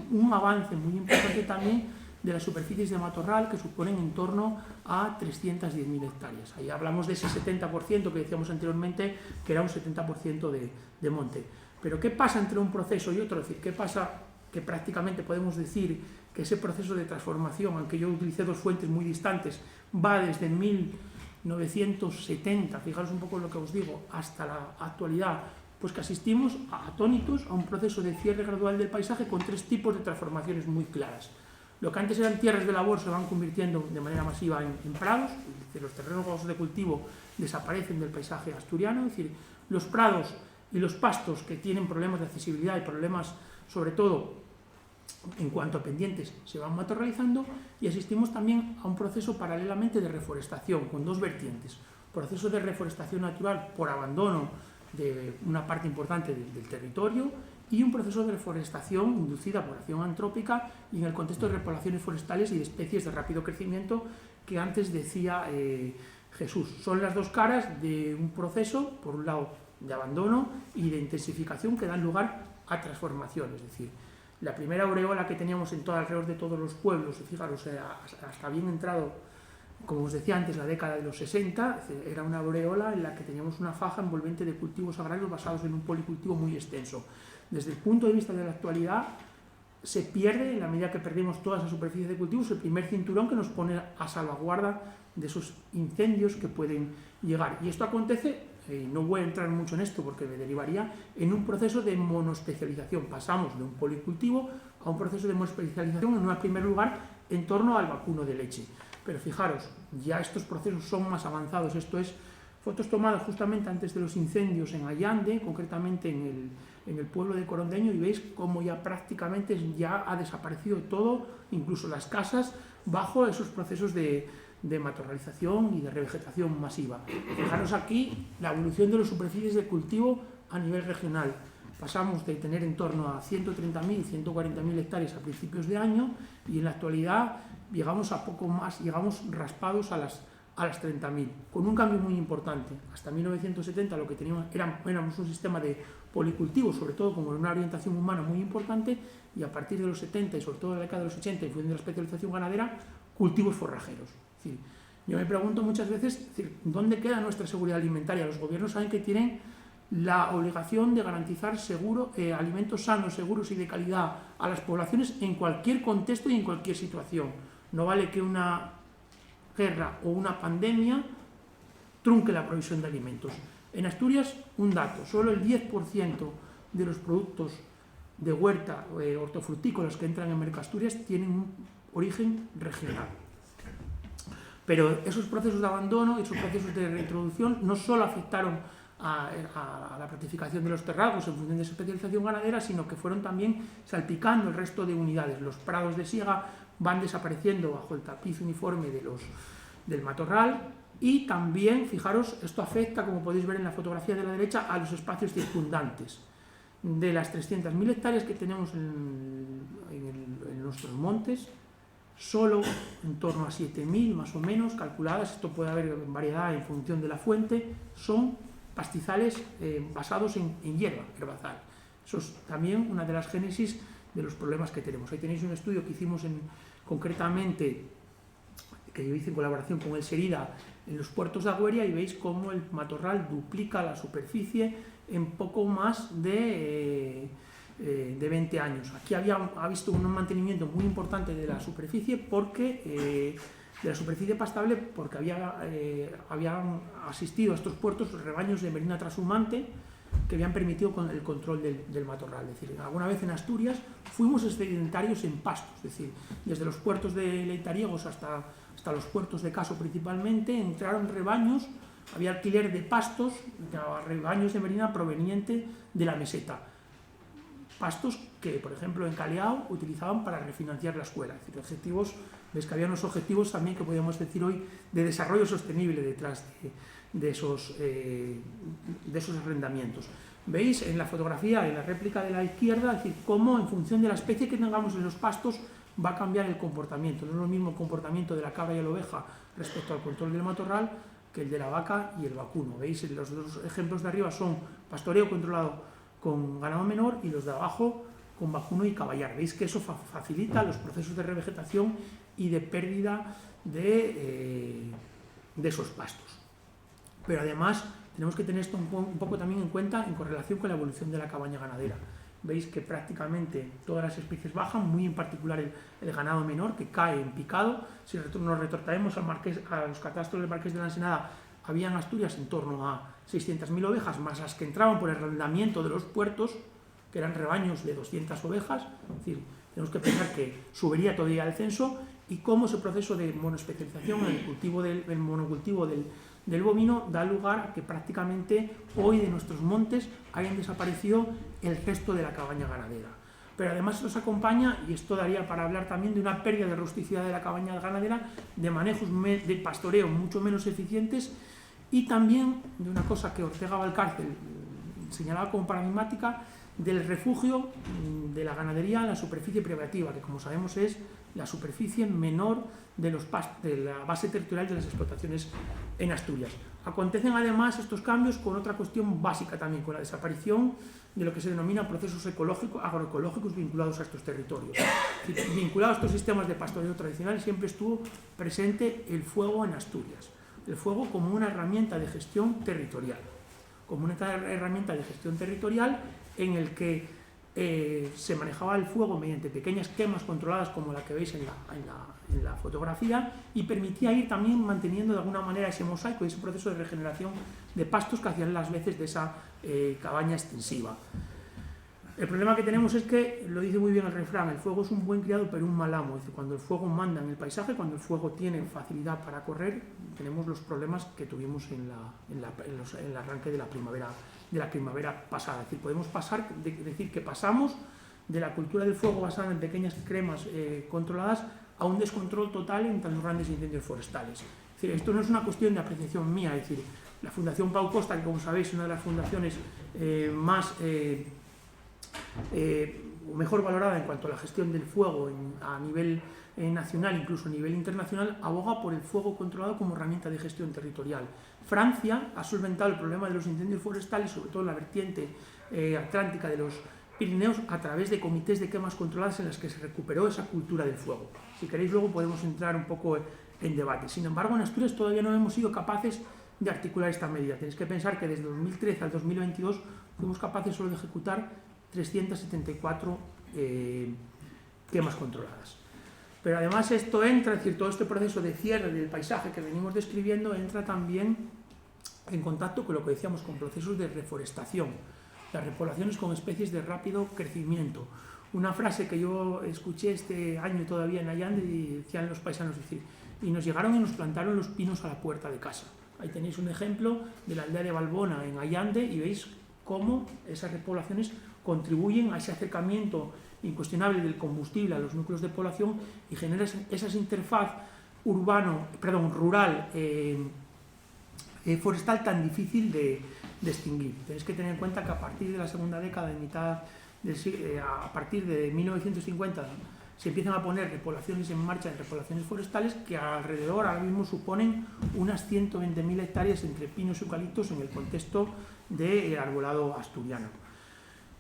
un avance muy importante también de las superficies de matorral, que suponen en torno a 310.000 hectáreas. Ahí hablamos de ese 70% que decíamos anteriormente, que era un 70% de monte. Pero ¿qué pasa entre un proceso y otro? Es decir, ¿qué pasa? Que prácticamente podemos decir que ese proceso de transformación, aunque yo utilicé dos fuentes muy distantes, va desde 1970, fijaros un poco en lo que os digo, hasta la actualidad, pues que asistimos atónitos a un proceso de cierre gradual del paisaje con tres tipos de transformaciones muy claras. Lo que antes eran tierras de labor se van convirtiendo de manera masiva en prados, es decir, los terrenos de cultivo desaparecen del paisaje asturiano, es decir, los prados y los pastos que tienen problemas de accesibilidad y problemas, sobre todo, en cuanto a pendientes, se van matorralizando, y asistimos también a un proceso paralelamente de reforestación, con dos vertientes. Proceso de reforestación natural por abandono de una parte importante del territorio, y un proceso de reforestación inducida por acción antrópica y en el contexto de repoblaciones forestales y de especies de rápido crecimiento que antes decía Jesús. Son las dos caras de un proceso, por un lado, de abandono y de intensificación que dan lugar a transformación. Es decir, la primera aureola que teníamos en todo alrededor de todos los pueblos, fijaros, hasta bien entrado, como os decía antes, la década de los 60, era una aureola en la que teníamos una faja envolvente de cultivos agrarios basados en un policultivo muy extenso. Desde el punto de vista de la actualidad, se pierde, en la medida que perdemos toda esa superficie de cultivos, el primer cinturón que nos pone a salvaguarda de esos incendios que pueden llegar. Y esto acontece, no voy a entrar mucho en esto porque me derivaría, en un proceso de monoespecialización. Pasamos de un policultivo a un proceso de monoespecialización, en un primer lugar, en torno al vacuno de leche. Pero fijaros, ya estos procesos son más avanzados. Esto es fotos tomadas justamente antes de los incendios en Allande, concretamente en el pueblo de Corondeño, y veis cómo ya prácticamente ya ha desaparecido todo, incluso las casas, bajo esos procesos de matorralización y de revegetación masiva. Fijaros aquí la evolución de las superficies de cultivo a nivel regional. Pasamos de tener en torno a 130.000, 140.000 hectáreas a principios de año, y en la actualidad llegamos a poco más, llegamos raspados a las 30.000, con un cambio muy importante. Hasta 1970 lo que teníamos éramos un sistema de policultivos, sobre todo como una orientación humana muy importante, y a partir de los 70 y sobre todo de la década de los 80, en función de la especialización ganadera, cultivos forrajeros. Es decir, yo me pregunto muchas veces, ¿dónde queda nuestra seguridad alimentaria? Los gobiernos saben que tienen la obligación de garantizar alimentos sanos, seguros y de calidad a las poblaciones en cualquier contexto y en cualquier situación. No vale que una guerra o una pandemia trunque la provisión de alimentos. En Asturias, un dato, solo el 10% de los productos de huerta hortofrutícolas que entran en Mercasturias tienen un origen regional. Pero esos procesos de abandono, esos procesos de reintroducción, no solo afectaron a la planificación de los terragos en función de esa especialización ganadera, sino que fueron también salpicando el resto de unidades. Los prados de siega van desapareciendo bajo el tapiz uniforme del matorral, y también, fijaros, esto afecta, como podéis ver en la fotografía de la derecha, a los espacios circundantes. De las 300.000 hectáreas que tenemos en nuestros montes, solo en torno a 7.000 más o menos calculadas, esto puede haber variedad en función de la fuente, son pastizales basados en hierba, herbazal. Eso es también una de las génesis de los problemas que tenemos. Ahí tenéis un estudio que hicimos concretamente, que yo hice en colaboración con el Serida, en los puertos de Agüeria, y veis cómo el matorral duplica la superficie en poco más de de 20 años. Aquí ha visto un mantenimiento muy importante de la superficie porque de la superficie pastable porque habían asistido a estos puertos rebaños de merina trashumante que habían permitido el control del matorral. Es decir, alguna vez en Asturias fuimos excedentarios en pastos, es decir, desde los puertos de Leitariegos hasta los puertos de Caso principalmente, entraron rebaños, había alquiler de pastos, rebaños de merina proveniente de la meseta. Pastos que, por ejemplo, en Caleao utilizaban para refinanciar la escuela. Es decir, objetivos, ves que había unos objetivos también que podríamos decir hoy de desarrollo sostenible detrás de esos arrendamientos. Veis en la fotografía, en la réplica de la izquierda, es decir, cómo en función de la especie que tengamos en los pastos va a cambiar el comportamiento. No es lo mismo el comportamiento de la cabra y la oveja respecto al control del matorral que el de la vaca y el vacuno. Veis, los dos ejemplos de arriba son pastoreo controlado con ganado menor y los de abajo con vacuno y caballar. Veis que eso facilita los procesos de revegetación y de pérdida de esos pastos. Pero además tenemos que tener esto un poco también en cuenta en correlación con la evolución de la cabaña ganadera. Veis que prácticamente todas las especies bajan, muy en particular el ganado menor, que cae en picado. Si nos retrotraemos a los catastros del Marqués de la Ensenada, había en Asturias en torno a 600.000 ovejas, más las que entraban por el arrendamiento de los puertos, que eran rebaños de 200 ovejas. Es decir, tenemos que pensar que subiría todavía el censo y cómo ese proceso de monoespecialización en el monocultivo del bovino da lugar a que prácticamente hoy de nuestros montes hayan desaparecido el resto de la cabaña ganadera. Pero además nos acompaña, y esto daría para hablar también de una pérdida de rusticidad de la cabaña ganadera, de manejos de pastoreo mucho menos eficientes y también de una cosa que Ortega Valcárcel señalaba como paradigmática, del refugio de la ganadería en la superficie privativa, que como sabemos es la superficie menor de la base territorial de las explotaciones en Asturias. Acontecen además estos cambios con otra cuestión básica también, con la desaparición de lo que se denomina procesos agroecológicos vinculados a estos territorios. Vinculado a estos sistemas de pastoreo tradicional siempre estuvo presente el fuego en Asturias, el fuego como una herramienta de gestión territorial, en el que se manejaba el fuego mediante pequeñas quemas controladas como la que veis en la fotografía y permitía ir también manteniendo de alguna manera ese mosaico y ese proceso de regeneración de pastos que hacían las veces de esa cabaña extensiva. El problema que tenemos es que, lo dice muy bien el refrán, el fuego es un buen criado pero un mal amo. Es decir, cuando el fuego manda en el paisaje, cuando el fuego tiene facilidad para correr, tenemos los problemas que tuvimos en el arranque de la primavera pasada. Es decir, podemos decir que pasamos de la cultura del fuego basada en pequeñas cremas controladas a un descontrol total en tan grandes incendios forestales. Es decir, esto no es una cuestión de apreciación mía, es decir, la Fundación Pau Costa, que como sabéis es una de las fundaciones mejor valorada en cuanto a la gestión del fuego a nivel nacional, incluso a nivel internacional, aboga por el fuego controlado como herramienta de gestión territorial. Francia ha solventado el problema de los incendios forestales, sobre todo en la vertiente atlántica de los Pirineos, a través de comités de quemas controladas en las que se recuperó esa cultura del fuego. Si queréis luego podemos entrar un poco en debate. Sin embargo, en Asturias todavía no hemos sido capaces de articular esta medida. Tenéis que pensar que desde 2013 al 2022 fuimos capaces solo de ejecutar 374 quemas controladas. Pero además esto entra, es decir, todo este proceso de cierre del paisaje que venimos describiendo entra también en contacto con lo que decíamos, con procesos de reforestación, las repoblaciones con especies de rápido crecimiento. Una frase que yo escuché este año todavía en Allande y decían los paisanos, es decir, y nos llegaron y nos plantaron los pinos a la puerta de casa. Ahí tenéis un ejemplo de la aldea de Balbona en Allande y veis cómo esas repoblaciones contribuyen a ese acercamiento incuestionable del combustible a los núcleos de población y genera esa interfaz rural forestal tan difícil de extinguir. Tenéis que tener en cuenta que a partir de la segunda década, a partir de 1950, se empiezan a poner repoblaciones en marcha, repoblaciones forestales que alrededor ahora mismo suponen unas 120.000 hectáreas entre pinos y eucaliptos en el contexto del arbolado asturiano.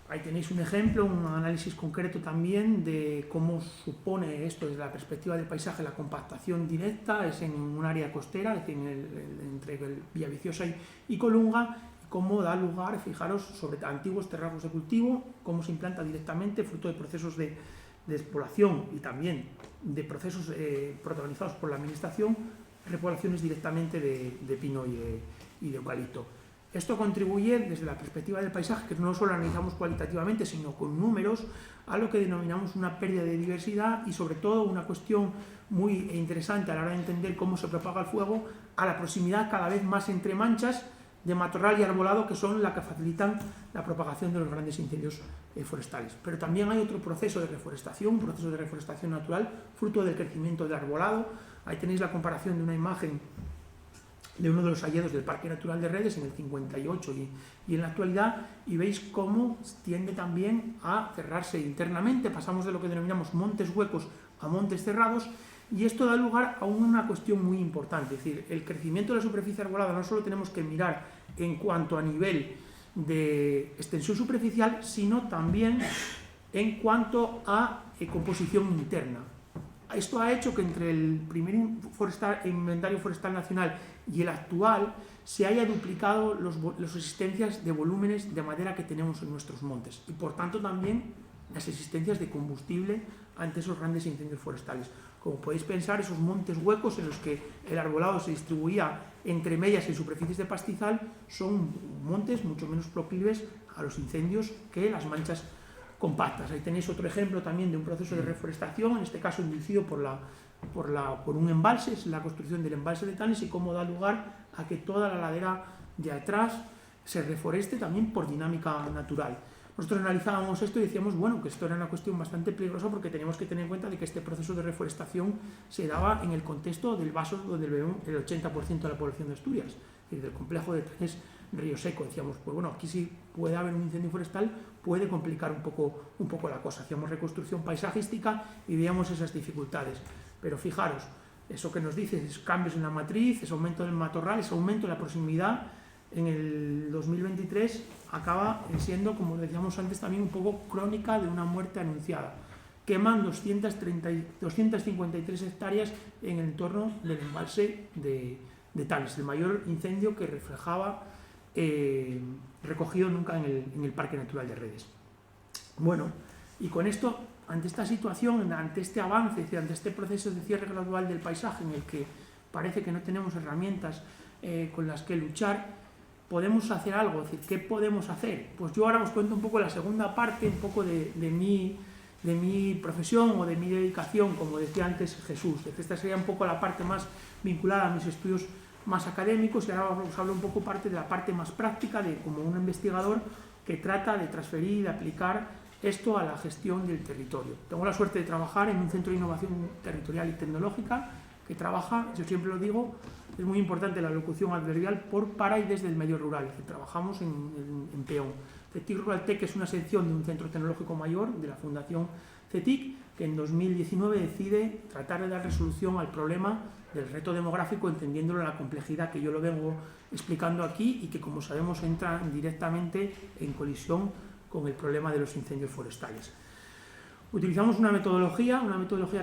Ahí tenéis un ejemplo, un análisis concreto también de cómo supone esto desde la perspectiva del paisaje la compactación directa, es en un área costera, es decir, entre Villaviciosa y Colunga, cómo da lugar, fijaros, sobre antiguos terrenos de cultivo, cómo se implanta directamente, fruto de procesos de despoblación y también de procesos protagonizados por la administración, repoblaciones directamente de pino y de eucalipto. Esto contribuye desde la perspectiva del paisaje, que no solo analizamos cualitativamente, sino con números, a lo que denominamos una pérdida de diversidad y sobre todo una cuestión muy interesante a la hora de entender cómo se propaga el fuego, a la proximidad cada vez más entre manchas de matorral y arbolado, que son las que facilitan la propagación de los grandes incendios forestales. Pero también hay otro proceso de reforestación, un proceso de reforestación natural, fruto del crecimiento del arbolado. Ahí tenéis la comparación de una imagen de uno de los hayedos del Parque Natural de Redes en el 58 y en la actualidad, y veis cómo tiende también a cerrarse internamente. Pasamos de lo que denominamos montes huecos a montes cerrados, y esto da lugar a una cuestión muy importante. Es decir, el crecimiento de la superficie arbolada no solo tenemos que mirar en cuanto a nivel de extensión superficial, sino también en cuanto a composición interna. Esto ha hecho que entre el primer inventario forestal nacional y el actual se haya duplicado las existencias de volúmenes de madera que tenemos en nuestros montes, y por tanto también las existencias de combustible ante esos grandes incendios forestales. Como podéis pensar, esos montes huecos en los que el arbolado se distribuía entre mellas y superficies de pastizal son montes mucho menos proclives a los incendios que las manchas compactas. Ahí tenéis otro ejemplo también de un proceso de reforestación, en este caso inducido por un embalse, es la construcción del embalse de Tanis, y cómo da lugar a que toda la ladera de atrás se reforeste también por dinámica natural. Nosotros analizábamos esto y decíamos, bueno, que esto era una cuestión bastante peligrosa, porque teníamos que tener en cuenta de que este proceso de reforestación se daba en el contexto del vaso donde el 80% de la población de Asturias, es decir, del complejo de Tanis Río Seco. Decíamos, pues bueno, aquí sí puede haber un incendio forestal, puede complicar un poco la cosa. Hacíamos reconstrucción paisajística y veíamos esas dificultades. Pero fijaros, eso que nos dice es cambios en la matriz, ese aumento del matorral, ese aumento de la proximidad, en el 2023 acaba siendo, como decíamos antes, también un poco crónica de una muerte anunciada. Queman 253 hectáreas en el entorno del embalse de Tanis, el mayor incendio que reflejaba recogido nunca en el Parque Natural de Redes. Bueno, y con esto, ante esta situación, ante este avance, ante este proceso de cierre gradual del paisaje en el que parece que no tenemos herramientas con las que luchar, podemos hacer algo. Es decir, ¿qué podemos hacer? Pues yo ahora os cuento un poco la segunda parte, un poco de mi profesión o de mi dedicación, como decía antes Jesús. Esta sería un poco la parte más vinculada a mis estudios más académicos, y ahora os hablo un poco parte de la parte más práctica, de como un investigador que trata de transferir y de aplicar esto a la gestión del territorio. Tengo la suerte de trabajar en un centro de innovación territorial y tecnológica que trabaja, yo siempre lo digo, es muy importante la locución adverbial, para y desde el medio rural. Es decir, trabajamos en peón. CETIC Rural Tech es una sección de un centro tecnológico mayor de la Fundación CETIC, que en 2019 decide tratar de dar resolución al problema del reto demográfico, entendiéndolo en la complejidad que yo lo vengo explicando aquí, y que, como sabemos, entra directamente en colisión con el problema de los incendios forestales. Utilizamos una metodología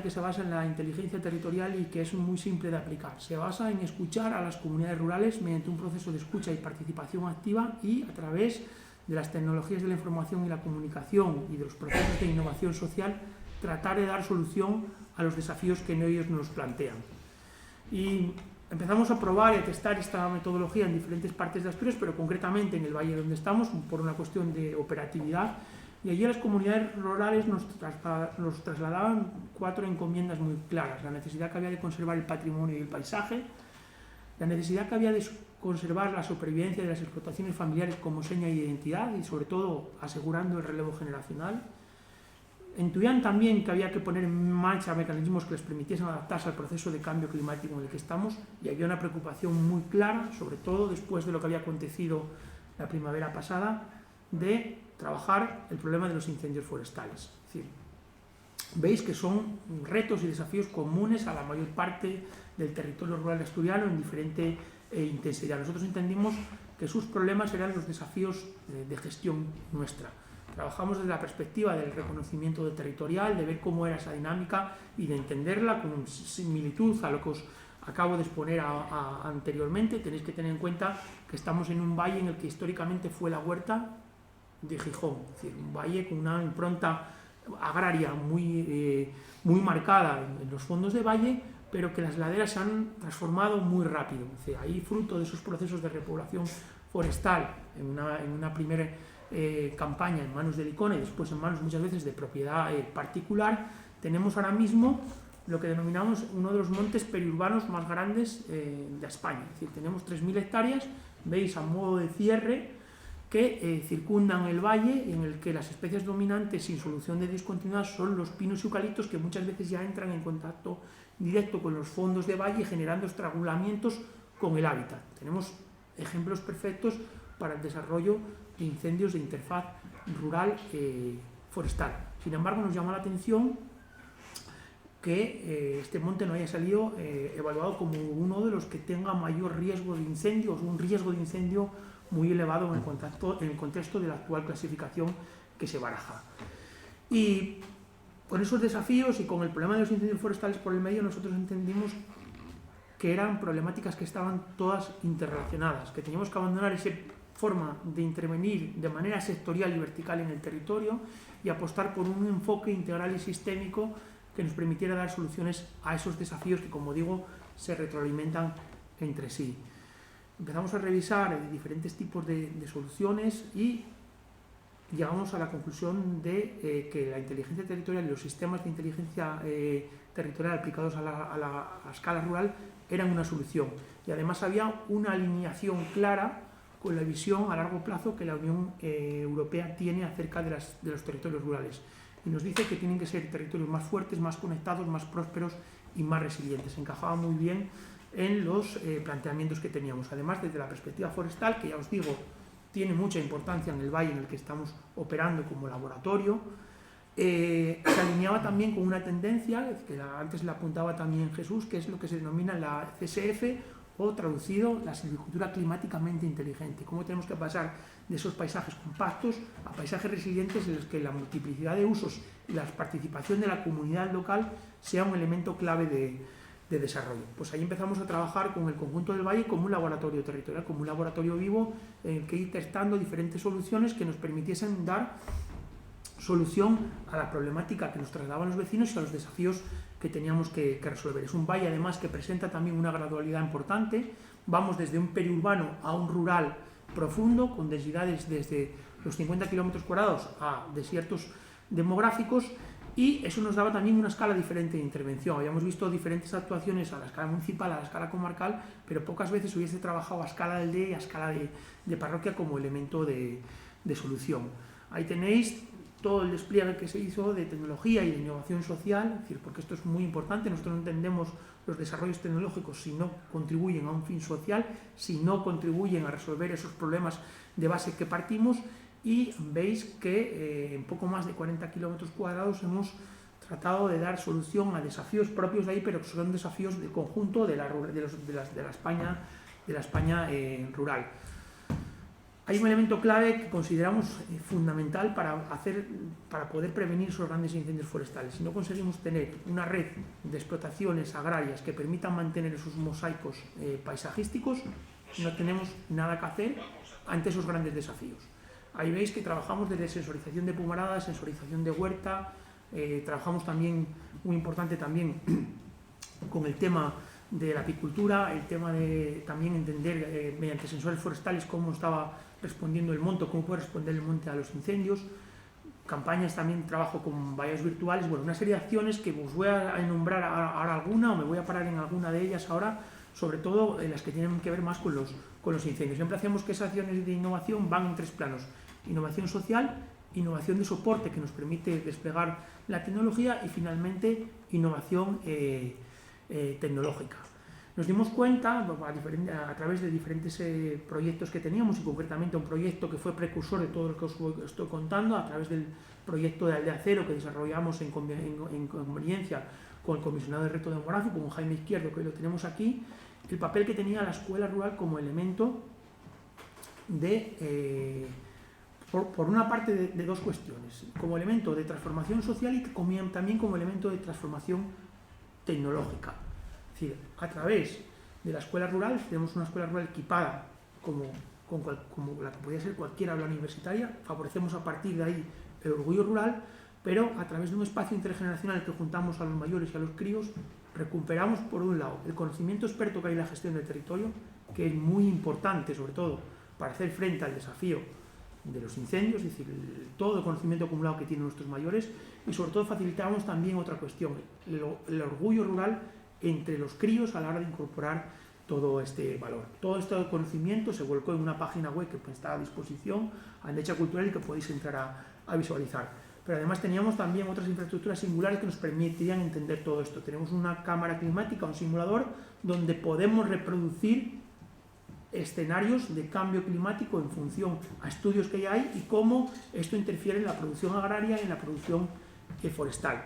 que se basa en la inteligencia territorial y que es muy simple de aplicar. Se basa en escuchar a las comunidades rurales mediante un proceso de escucha y participación activa, y a través de las tecnologías de la información y la comunicación y de los procesos de innovación social, tratar de dar solución a los desafíos que ellos nos plantean. Y empezamos a probar y a testar esta metodología en diferentes partes de Asturias, pero concretamente en el valle donde estamos, por una cuestión de operatividad. Y allí las comunidades rurales nos trasladaban 4 encomiendas muy claras: la necesidad que había de conservar el patrimonio y el paisaje, la necesidad que había de conservar la supervivencia de las explotaciones familiares como seña de identidad y, sobre todo, asegurando el relevo generacional. Intuían también que había que poner en marcha mecanismos que les permitiesen adaptarse al proceso de cambio climático en el que estamos, y había una preocupación muy clara, sobre todo después de lo que había acontecido la primavera pasada, de trabajar el problema de los incendios forestales. Es decir, veis que son retos y desafíos comunes a la mayor parte del territorio rural asturiano en diferente intensidad. Nosotros entendimos que sus problemas eran los desafíos de gestión nuestra. Trabajamos desde la perspectiva del reconocimiento territorial, de ver cómo era esa dinámica y de entenderla con similitud a acabo de exponer anteriormente. Tenéis que tener en cuenta que estamos en un valle en el que históricamente fue la huerta de Gijón, es decir, un valle con una impronta agraria muy marcada en los fondos de valle, pero que las laderas se han transformado muy rápido. Es decir, ahí, fruto de esos procesos de repoblación forestal en una primera campaña en manos de Licona y después en manos muchas veces de propiedad particular, tenemos ahora mismo lo que denominamos uno de los montes periurbanos más grandes de España. Es decir, tenemos 3.000 hectáreas, veis a modo de cierre, que circundan el valle, en el que las especies dominantes sin solución de discontinuidad son los pinos y eucaliptos, que muchas veces ya entran en contacto directo con los fondos de valle, generando estrangulamientos con el hábitat. Tenemos ejemplos perfectos para el desarrollo de incendios de interfaz rural forestal. Sin embargo, nos llama la atención que este monte no haya salido evaluado como uno de los que tenga mayor riesgo de incendio, o un riesgo de incendio muy elevado en el contexto de la actual clasificación que se baraja. Y con esos desafíos y con el problema de los incendios forestales por el medio, nosotros entendimos que eran problemáticas que estaban todas interrelacionadas, que teníamos que abandonar esa forma de intervenir de manera sectorial y vertical en el territorio y apostar por un enfoque integral y sistémico que nos permitiera dar soluciones a esos desafíos que, como digo, se retroalimentan entre sí. Empezamos a revisar diferentes tipos de soluciones y llegamos a la conclusión de que la inteligencia territorial y los sistemas de inteligencia territorial aplicados a la escala rural eran una solución. Y además había una alineación clara con la visión a largo plazo que la Unión Europea tiene acerca de los territorios rurales. Y nos dice que tienen que ser territorios más fuertes, más conectados, más prósperos y más resilientes. Encajaba muy bien en los planteamientos que teníamos. Además, desde la perspectiva forestal, que ya os digo, tiene mucha importancia en el valle en el que estamos operando como laboratorio, se alineaba también con una tendencia, que antes la apuntaba también Jesús, que es lo que se denomina la CSF, o traducido, la silvicultura climáticamente inteligente. Cómo tenemos que pasar de esos paisajes compactos a paisajes resilientes en los que la multiplicidad de usos y la participación de la comunidad local sea un elemento clave de desarrollo. Pues ahí empezamos a trabajar con el conjunto del valle como un laboratorio territorial, como un laboratorio vivo en el que ir testando diferentes soluciones que nos permitiesen dar solución a la problemática que nos trasladaban los vecinos y a los desafíos que teníamos que resolver. Es un valle además que presenta también una gradualidad importante. Vamos desde un periurbano a un rural profundo, con densidades desde los 50 kilómetros cuadrados a desiertos demográficos, y eso nos daba también una escala diferente de intervención. Habíamos visto diferentes actuaciones a la escala municipal, a la escala comarcal, pero pocas veces hubiese trabajado a escala de aldea y a escala de parroquia como elemento de solución. Ahí tenéis todo el despliegue que se hizo de tecnología y de innovación social, es decir, porque esto es muy importante. Nosotros no entendemos los desarrollos tecnológicos si no contribuyen a un fin social, si no contribuyen a resolver esos problemas de base que partimos, y veis que en poco más de 40 kilómetros cuadrados hemos tratado de dar solución a desafíos propios de ahí, pero que son desafíos del conjunto de la España rural. Hay un elemento clave que consideramos fundamental para poder prevenir esos grandes incendios forestales. Si no conseguimos tener una red de explotaciones agrarias que permitan mantener esos mosaicos paisajísticos, no tenemos nada que hacer ante esos grandes desafíos. Ahí veis que trabajamos desde sensorización de pumaradas, sensorización de huerta, trabajamos también, muy importante también, con el tema de la apicultura, el tema de también entender mediante sensores forestales cómo estaba respondiendo el monte, cómo puede responder el monte a los incendios, campañas también, trabajo con vallas virtuales, bueno, una serie de acciones que os voy a enumerar ahora alguna, o me voy a parar en alguna de ellas ahora, sobre todo en las que tienen que ver más con los incendios. Siempre hacemos que esas acciones de innovación van en tres planos: innovación social, innovación de soporte que nos permite desplegar la tecnología, y finalmente innovación tecnológica. Nos dimos cuenta a través de diferentes proyectos que teníamos, y concretamente un proyecto que fue precursor de todo lo que os estoy contando, a través del proyecto de Aldea Cero que desarrollamos en conveniencia con el comisionado de reto demográfico, con Jaime Izquierdo, que hoy lo tenemos aquí, el papel que tenía la escuela rural como elemento de, por una parte, de dos cuestiones: como elemento de transformación social y también como elemento de transformación tecnológica. Es decir, a través de la escuela rural, tenemos una escuela rural equipada como la que podría ser cualquier aula universitaria, favorecemos a partir de ahí el orgullo rural, pero a través de un espacio intergeneracional que juntamos a los mayores y a los críos, recuperamos por un lado el conocimiento experto que hay en la gestión del territorio, que es muy importante sobre todo para hacer frente al desafío de los incendios, es decir, todo el conocimiento acumulado que tienen nuestros mayores, y sobre todo facilitamos también otra cuestión, el orgullo rural entre los críos a la hora de incorporar todo este valor. Todo este conocimiento se volcó en una página web que está a disposición, Andecha Cultural, y que podéis entrar a visualizar. Pero además teníamos también otras infraestructuras singulares que nos permitirían entender todo esto. Tenemos una cámara climática, un simulador, donde podemos reproducir escenarios de cambio climático en función a estudios que ya hay y cómo esto interfiere en la producción agraria y en la producción forestal.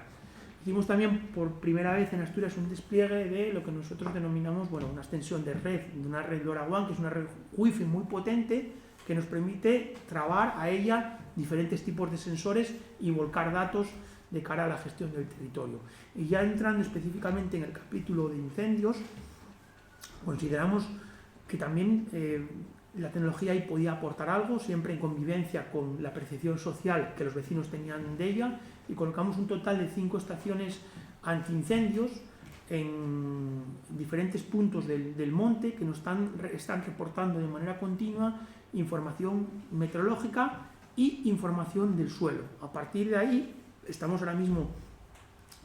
Hicimos también por primera vez en Asturias un despliegue de lo que nosotros denominamos, bueno, una extensión de red, de una red LoRaWAN, que es una red Wi-Fi muy potente que nos permite trabar a ella diferentes tipos de sensores y volcar datos de cara a la gestión del territorio. Y ya entrando específicamente en el capítulo de incendios, consideramos que también la tecnología ahí podía aportar algo, siempre en convivencia con la percepción social que los vecinos tenían de ella, y colocamos un total de 5 estaciones antiincendios en diferentes puntos del monte que nos están reportando de manera continua información meteorológica y información del suelo. A partir de ahí estamos ahora mismo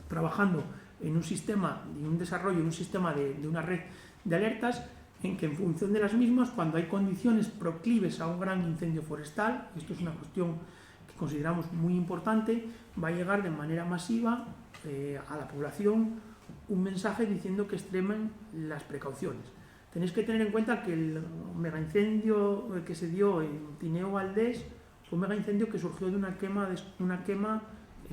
trabajando en un sistema, en un desarrollo, en un sistema de una red de alertas en que en función de las mismas, cuando hay condiciones proclives a un gran incendio forestal, esto es una cuestión que consideramos muy importante, va a llegar de manera masiva a la población un mensaje diciendo que extremen las precauciones. Tenéis que tener en cuenta que el megaincendio que se dio en Tineo Valdés fue un megaincendio que surgió de una quema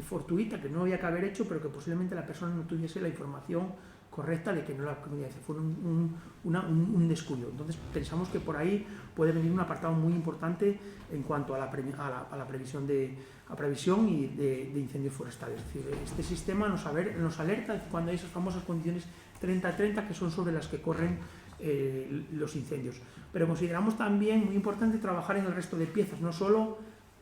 fortuita que no había que haber hecho, pero que posiblemente la persona no tuviese la información correcta de que no la podía hacer. Fue un descuido. Entonces pensamos que por ahí puede venir un apartado muy importante en cuanto a la previsión y de incendios forestales. Es decir, este sistema nos alerta cuando hay esas famosas condiciones 30-30 que son sobre las que corren los incendios. Pero consideramos también muy importante trabajar en el resto de piezas, no solo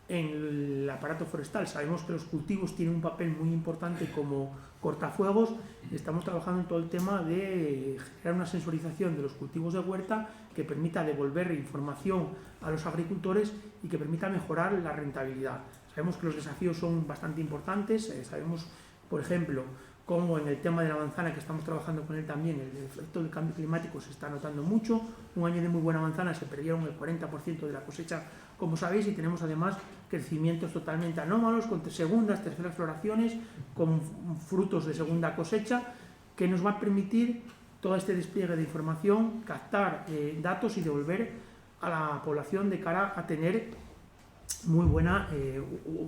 en el aparato forestal. Sabemos que los cultivos tienen un papel muy importante como cortafuegos y estamos trabajando en todo el tema de generar una sensorización de los cultivos de huerta que permita devolver información a los agricultores y que permita mejorar la rentabilidad. Sabemos que los desafíos son bastante importantes, sabemos, por ejemplo, cómo en el tema de la manzana, que estamos trabajando con él también, el efecto del cambio climático se está notando mucho. Un año de muy buena manzana se perdieron el 40% de la cosecha, como sabéis, y tenemos además crecimientos totalmente anómalos, con segundas, terceras floraciones, con frutos de segunda cosecha, que nos va a permitir todo este despliegue de información, captar datos y devolver a la población de cara a tener muy buena,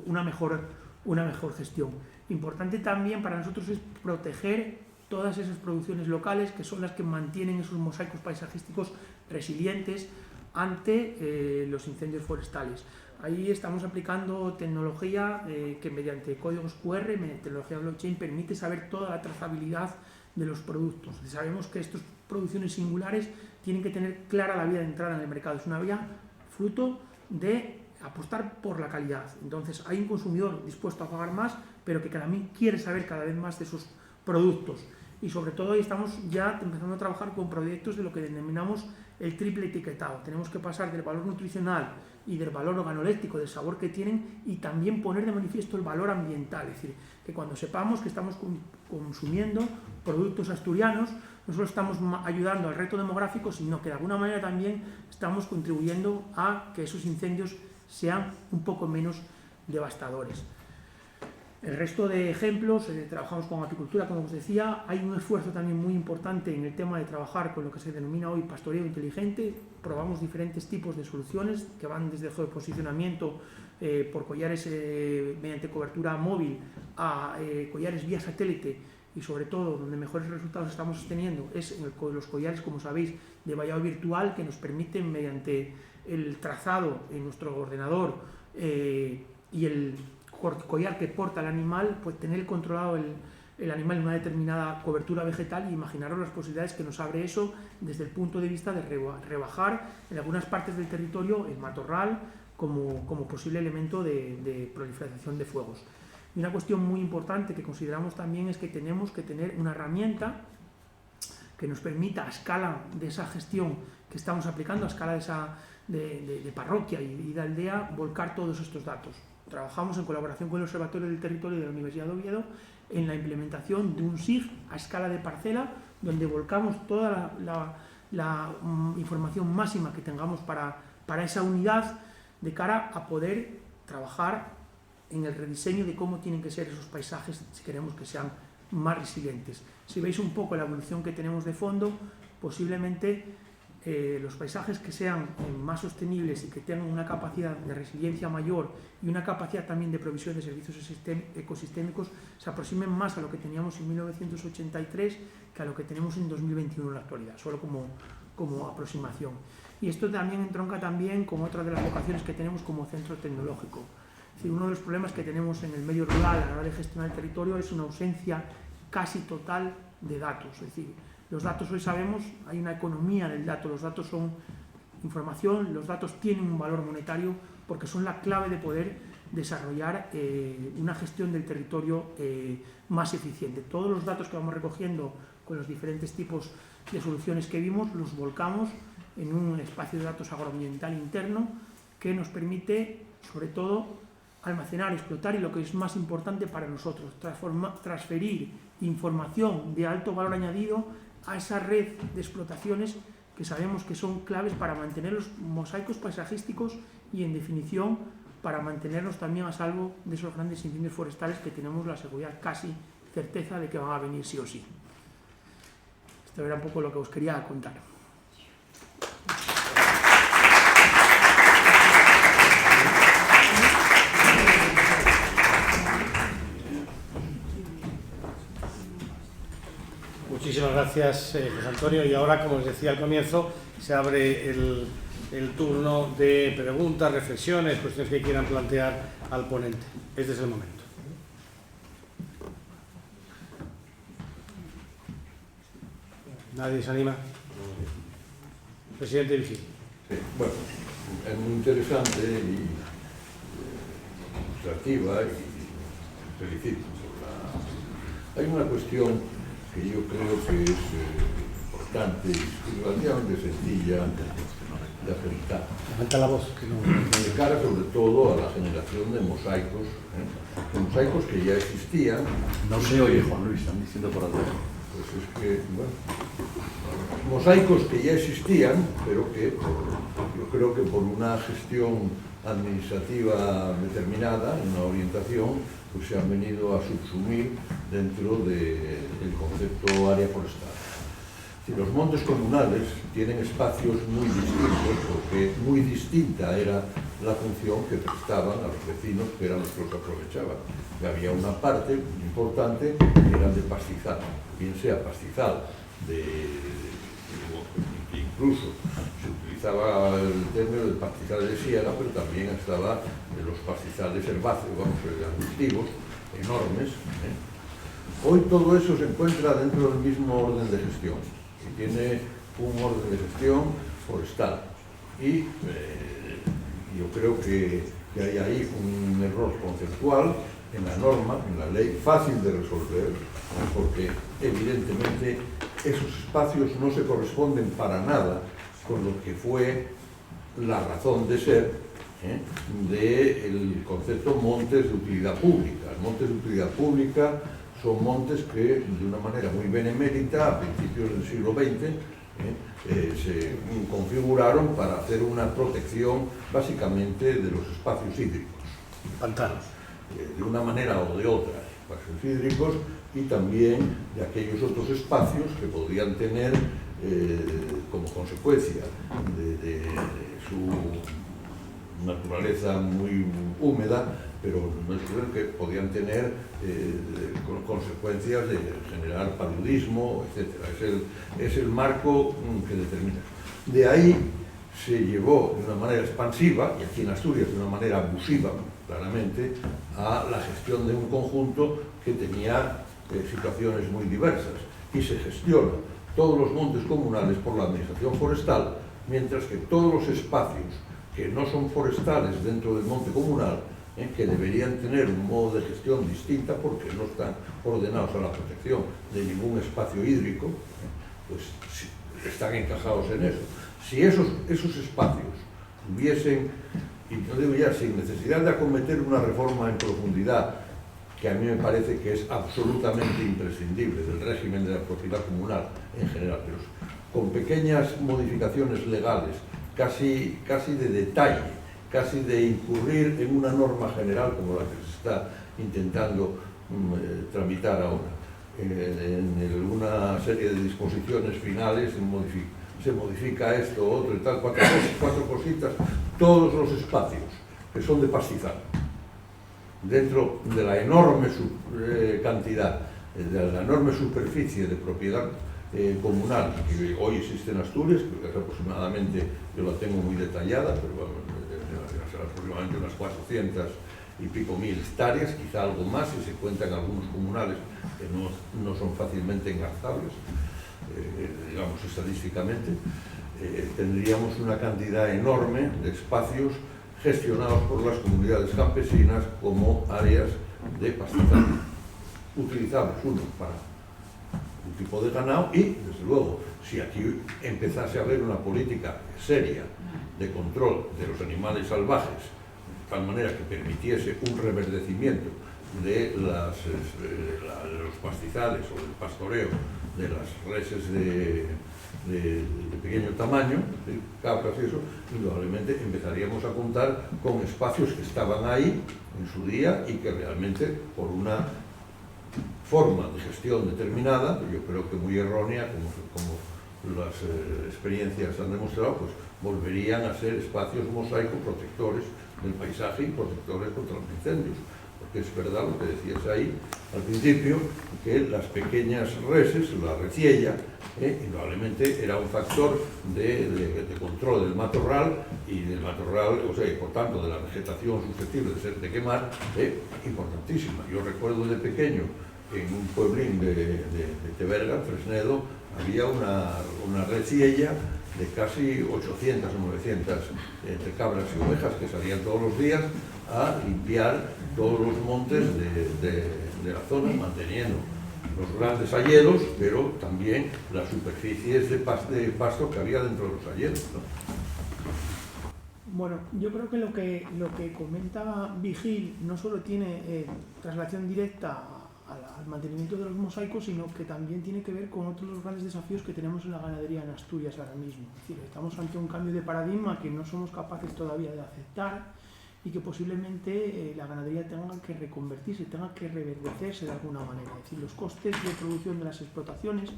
una mejor gestión. Importante también para nosotros es proteger todas esas producciones locales que son las que mantienen esos mosaicos paisajísticos resilientes ante los incendios forestales. Ahí estamos aplicando tecnología que mediante códigos QR, mediante tecnología blockchain, permite saber toda la trazabilidad de los productos. Sabemos que estas producciones singulares tienen que tener clara la vía de entrada en el mercado. Es una vía fruto de apostar por la calidad. Entonces hay un consumidor dispuesto a pagar más, pero que también quiere saber cada vez más de esos productos. Y sobre todo ahí estamos ya empezando a trabajar con proyectos de lo que denominamos el triple etiquetado. Tenemos que pasar del valor nutricional y del valor organoléptico, del sabor que tienen, y también poner de manifiesto el valor ambiental. Es decir, que cuando sepamos que estamos consumiendo productos asturianos, no solo estamos ayudando al reto demográfico, sino que de alguna manera también estamos contribuyendo a que esos incendios sean un poco menos devastadores. El resto de ejemplos, trabajamos con apicultura, como os decía, hay un esfuerzo también muy importante en el tema de trabajar con lo que se denomina hoy pastoreo inteligente. Probamos diferentes tipos de soluciones que van desde el geoposicionamiento por collares mediante cobertura móvil a collares vía satélite, y sobre todo donde mejores resultados estamos teniendo es en los collares, como sabéis, de vallado virtual, que nos permiten mediante el trazado en nuestro ordenador y el collar que porta el animal, pues tener controlado el animal en una determinada cobertura vegetal, y imaginaros las posibilidades que nos abre eso desde el punto de vista de rebajar en algunas partes del territorio el matorral como posible elemento de proliferación de fuegos. Y una cuestión muy importante que consideramos también es que tenemos que tener una herramienta que nos permita, a escala de esa gestión que estamos aplicando, a escala de parroquia y de aldea, volcar todos estos datos. Trabajamos en colaboración con el Observatorio del Territorio de la Universidad de Oviedo en la implementación de un SIG a escala de parcela, donde volcamos toda la información máxima que tengamos para esa unidad, de cara a poder trabajar en el rediseño de cómo tienen que ser esos paisajes si queremos que sean más resilientes. Si veis un poco la evolución que tenemos de fondo, posiblemente los paisajes que sean más sostenibles y que tengan una capacidad de resiliencia mayor y una capacidad también de provisión de servicios ecosistémicos se aproximen más a lo que teníamos en 1983 que a lo que tenemos en 2021 en la actualidad, solo como aproximación. Y esto también entronca también con otra de las vocaciones que tenemos como centro tecnológico. Es decir, uno de los problemas que tenemos en el medio rural a la hora de gestionar el territorio es una ausencia casi total de datos. Es decir, los datos, hoy sabemos, hay una economía del dato, los datos son información, los datos tienen un valor monetario porque son la clave de poder desarrollar una gestión del territorio más eficiente. Todos los datos que vamos recogiendo con los diferentes tipos de soluciones que vimos los volcamos en un espacio de datos agroambiental interno que nos permite, sobre todo, almacenar, explotar y, lo que es más importante para nosotros, transferir información de alto valor añadido a esa red de explotaciones que sabemos que son claves para mantener los mosaicos paisajísticos y, en definición, para mantenernos también a salvo de esos grandes incendios forestales que tenemos la seguridad, casi certeza, de que van a venir sí o sí. Esto era un poco lo que os quería contar. Muchísimas gracias, José Antonio. Y ahora, como les decía al comienzo, se abre el turno de preguntas, reflexiones, cuestiones que quieran plantear al ponente. Este es el momento. ¿Nadie se anima? Presidente Vigil. Sí, bueno, es muy interesante y ilustrativa y felicito por Hay una cuestión que yo creo que es importante y relativamente sencilla de aceptar. Levanta la voz. Que no... De cara sobre todo a la generación de mosaicos, mosaicos que ya existían. No se oye, Juan Luis, están diciendo por algo. Pues es que, bueno, mosaicos que ya existían, pero que yo creo que por una gestión administrativa determinada, una orientación, pues se han venido a subsumir dentro del concepto área forestal. Si los montes comunales tienen espacios muy distintos, porque muy distinta era la función que prestaban a los vecinos, que eran los que los aprovechaban. Y había una parte importante que era de pastizal, bien sea pastizal, incluso se utilizaba el término de pastizal de siega, pero también estaba los pastizales herbáceos, vamos, arbustivos, enormes. Hoy todo eso se encuentra dentro del mismo orden de gestión, y tiene un orden de gestión forestal. Y yo creo que hay ahí un error conceptual en la norma, en la ley, fácil de resolver, porque evidentemente esos espacios no se corresponden para nada con lo que fue la razón de ser del concepto montes de utilidad pública. Montes de utilidad pública son montes que, de una manera muy benemérita, a principios del siglo XX, se configuraron para hacer una protección básicamente de los espacios hídricos. Pantanos. De una manera o de otra, espacios hídricos, y también de aquellos otros espacios que podrían tener como consecuencia de su naturaleza muy húmeda, pero no es que podían tener consecuencias de generar paludismo, etc. Es el marco que determina. De ahí se llevó de una manera expansiva, y aquí en Asturias de una manera abusiva, claramente, a la gestión de un conjunto que tenía situaciones muy diversas, y se gestiona todos los montes comunales por la administración forestal, mientras que todos los espacios que no son forestales dentro del monte comunal, que deberían tener un modo de gestión distinta porque no están ordenados a la protección de ningún espacio hídrico, pues están encajados en eso. Si esos espacios hubiesen, y no digo ya sin necesidad de acometer una reforma en profundidad, que a mí me parece que es absolutamente imprescindible del régimen de la propiedad comunal en general, pero con pequeñas modificaciones legales, casi de detalle, casi de incurrir en una norma general como la que se está intentando tramitar ahora. En una serie de disposiciones finales se modifica esto, otro y tal, cuatro cositas, todos los espacios que son de pastizal, dentro de la enorme cantidad, de la enorme superficie de propiedad comunal que hoy existe en Asturias, que es aproximadamente, yo la tengo muy detallada, pero bueno, aproximadamente unas 400 y pico mil hectáreas, quizá algo más si se cuentan algunos comunales que no son fácilmente engarzables, digamos estadísticamente. Tendríamos una cantidad enorme de espacios gestionados por las comunidades campesinas como áreas de pastizal, utilizables, uno, para un tipo de ganado y, desde luego, si aquí empezase a haber una política seria de control de los animales salvajes, de tal manera que permitiese un reverdecimiento de los pastizales o del pastoreo de las reses de pequeño tamaño, de cabras y eso, indudablemente empezaríamos a contar con espacios que estaban ahí en su día y que realmente por una forma de gestión determinada, yo creo que muy errónea, como las experiencias han demostrado, pues volverían a ser espacios mosaicos protectores del paisaje y protectores contra los incendios. Porque es verdad lo que decías ahí al principio, que las pequeñas reses, la reciella, indudablemente era un factor de control del matorral y del matorral, o sea, y por tanto de la vegetación susceptible de quemar, importantísima. Yo recuerdo de pequeño, en un pueblín de Teberga, Fresnedo, había una reciella de casi 800 o 900 entre cabras y ovejas que salían todos los días a limpiar todos los montes de la zona, manteniendo los grandes hayedos, pero también las superficies de pasto que había dentro de los hayedos, ¿no? Bueno, yo creo que lo que comenta Vigil no solo tiene traslación directa al mantenimiento de los mosaicos, sino que también tiene que ver con otros de los grandes desafíos que tenemos en la ganadería en Asturias ahora mismo. Es decir, estamos ante un cambio de paradigma que no somos capaces todavía de aceptar y que posiblemente la ganadería tenga que reconvertirse, tenga que reverdecerse de alguna manera. Es decir, los costes de producción de las explotaciones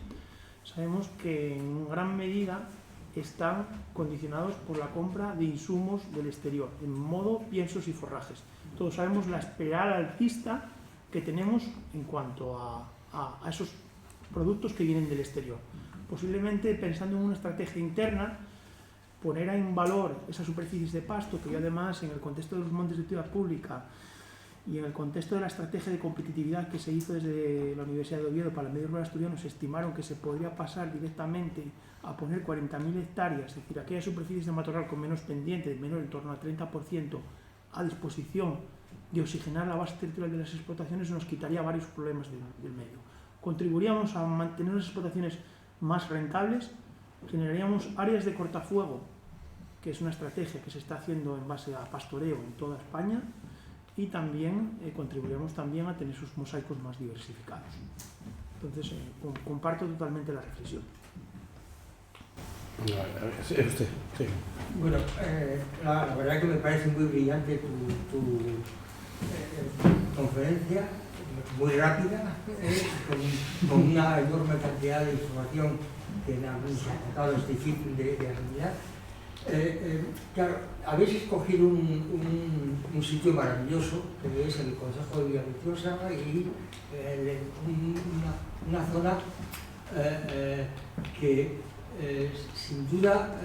sabemos que en gran medida están condicionados por la compra de insumos del exterior, en modo piensos y forrajes. Todos sabemos la espiral alcista que tenemos en cuanto a esos productos que vienen del exterior. Posiblemente, pensando en una estrategia interna, poner en valor esas superficies de pasto que además, en el contexto de los montes de utilidad pública y en el contexto de la estrategia de competitividad que se hizo desde la Universidad de Oviedo para el medio rural asturiano, se estimaron que se podría pasar directamente a poner 40.000 hectáreas, es decir, aquellas superficies de matorral con menos pendiente, menor en torno al 30%, a disposición de oxigenar la base territorial de las explotaciones, nos quitaría varios problemas del medio. Contribuiríamos a mantener las explotaciones más rentables, generaríamos áreas de cortafuego, que es una estrategia que se está haciendo en base a pastoreo en toda España, y también contribuiríamos también a tener sus mosaicos más diversificados. Entonces, comparto totalmente la reflexión. Sí, usted, sí. Bueno, la verdad que me parece muy brillante tu conferencia, muy rápida, con una enorme cantidad de información que en algunos apuntados es difícil de asimilar. Claro, habéis escogido un sitio maravilloso, que es el Concejo de Villaviciosa, y una zona que sin duda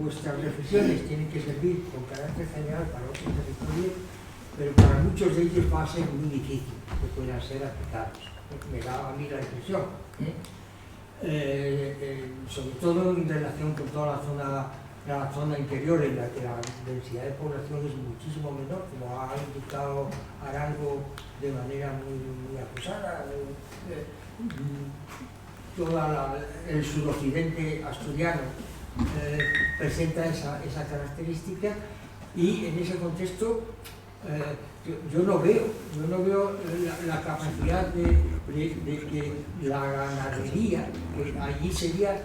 vuestras reflexiones tienen que servir con carácter general para otros territorios, pero para muchos de ellos va a ser muy difícil que puedan ser aplicados. Me da a mí la impresión, sobre todo en relación con toda la zona interior en la que la densidad de población es muchísimo menor, como ha indicado Arango de manera muy acusada. Todo el suroccidente asturiano presenta esa característica, y en ese contexto yo no veo la capacidad de que la ganadería, que allí sería,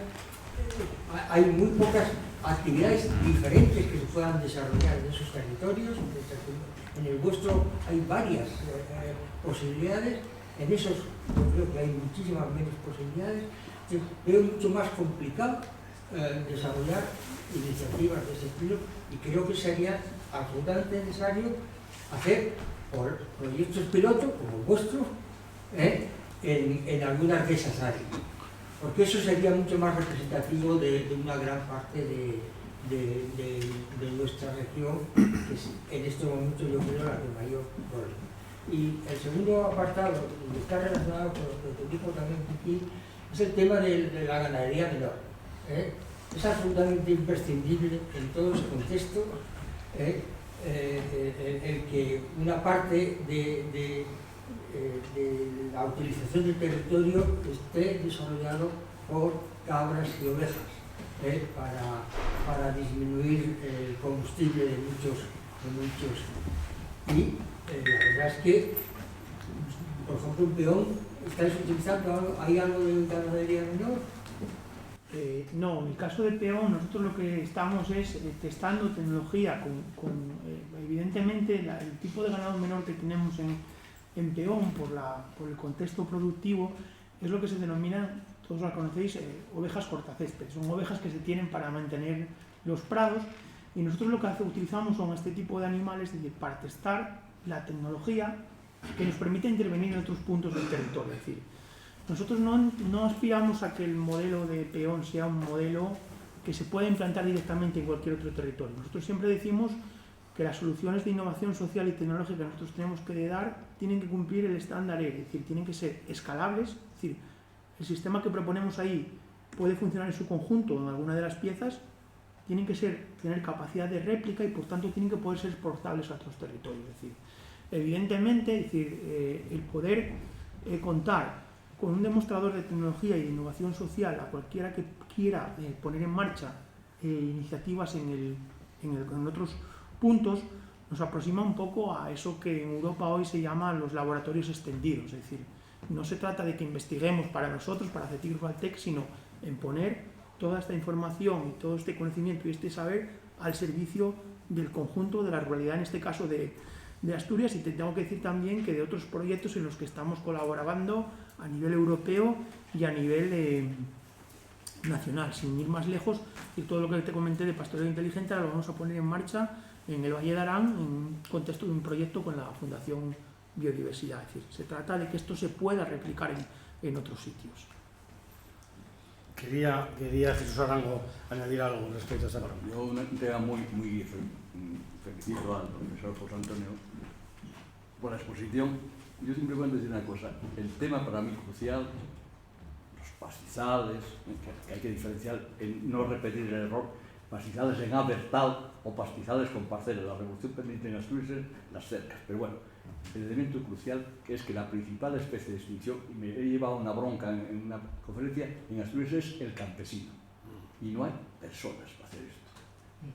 hay muy pocas actividades diferentes que se puedan desarrollar en esos territorios. En el vuestro hay varias posibilidades, en esos yo creo que hay muchísimas menos posibilidades. Veo mucho más complicado desarrollar iniciativas de ese estilo, y creo que sería absolutamente necesario hacer proyectos piloto como el vuestro en algunas de esas áreas, porque eso sería mucho más representativo de una gran parte de nuestra región, que es en este momento yo creo la de mayor problema. Y el segundo apartado, que está relacionado con lo que dijo también aquí, es el tema de la ganadería menor. Es absolutamente imprescindible en todo ese contexto el que una parte de la utilización del territorio esté desarrollado por cabras y ovejas, para disminuir el combustible de muchos. Y la verdad es que, por ejemplo, en Peón, ¿estáis utilizando algo? ¿Hay algo de ganadería menor? No, en el caso de Peón, nosotros lo que estamos es testando tecnología evidentemente el tipo de ganado menor que tenemos en Peón por el contexto productivo es lo que se denomina, todos la conocéis, ovejas cortacésped. Son ovejas que se tienen para mantener los prados, y nosotros lo que utilizamos son este tipo de animales para testar la tecnología que nos permite intervenir en otros puntos del territorio. Es decir, nosotros no aspiramos a que el modelo de Peón sea un modelo que se pueda implantar directamente en cualquier otro territorio. Nosotros siempre decimos que las soluciones de innovación social y tecnológica que nosotros tenemos que dar tienen que cumplir el estándar E, es decir, tienen que ser escalables, es decir, el sistema que proponemos ahí puede funcionar en su conjunto en alguna de las piezas, tienen que tener capacidad de réplica y por tanto tienen que poder ser exportables a otros territorios. Es decir, evidentemente, el poder contar con un demostrador de tecnología y de innovación social a cualquiera que quiera poner en marcha iniciativas en otros puntos, nos aproxima un poco a eso que en Europa hoy se llama los laboratorios extendidos. Es decir, no se trata de que investiguemos para nosotros, para CETIC Valtec, sino en poner toda esta información y todo este conocimiento y este saber al servicio del conjunto de la ruralidad, en este caso de Asturias. Y te tengo que decir también que de otros proyectos en los que estamos colaborando a nivel europeo y a nivel nacional, sin ir más lejos, y todo lo que te comenté de pastoreo inteligente lo vamos a poner en marcha en el Valle de Arán en un contexto de un proyecto con la Fundación Biodiversidad. Es decir, se trata de que esto se pueda replicar en otros sitios. Quería Jesús Arango añadir algo respecto a esta pregunta. Yo un tema muy felicito al profesor José Antonio por la exposición. Yo siempre voy a decir una cosa, el tema para mí crucial, los pastizales, que hay que diferenciar, no repetir el error, pastizales en abertal o pastizales con parcelas. La revolución permite en Asturias las cercas, pero bueno, el elemento crucial que es que la principal especie de extinción, y me he llevado una bronca en una conferencia, en Asturias es el campesino, y no hay personas para hacer esto.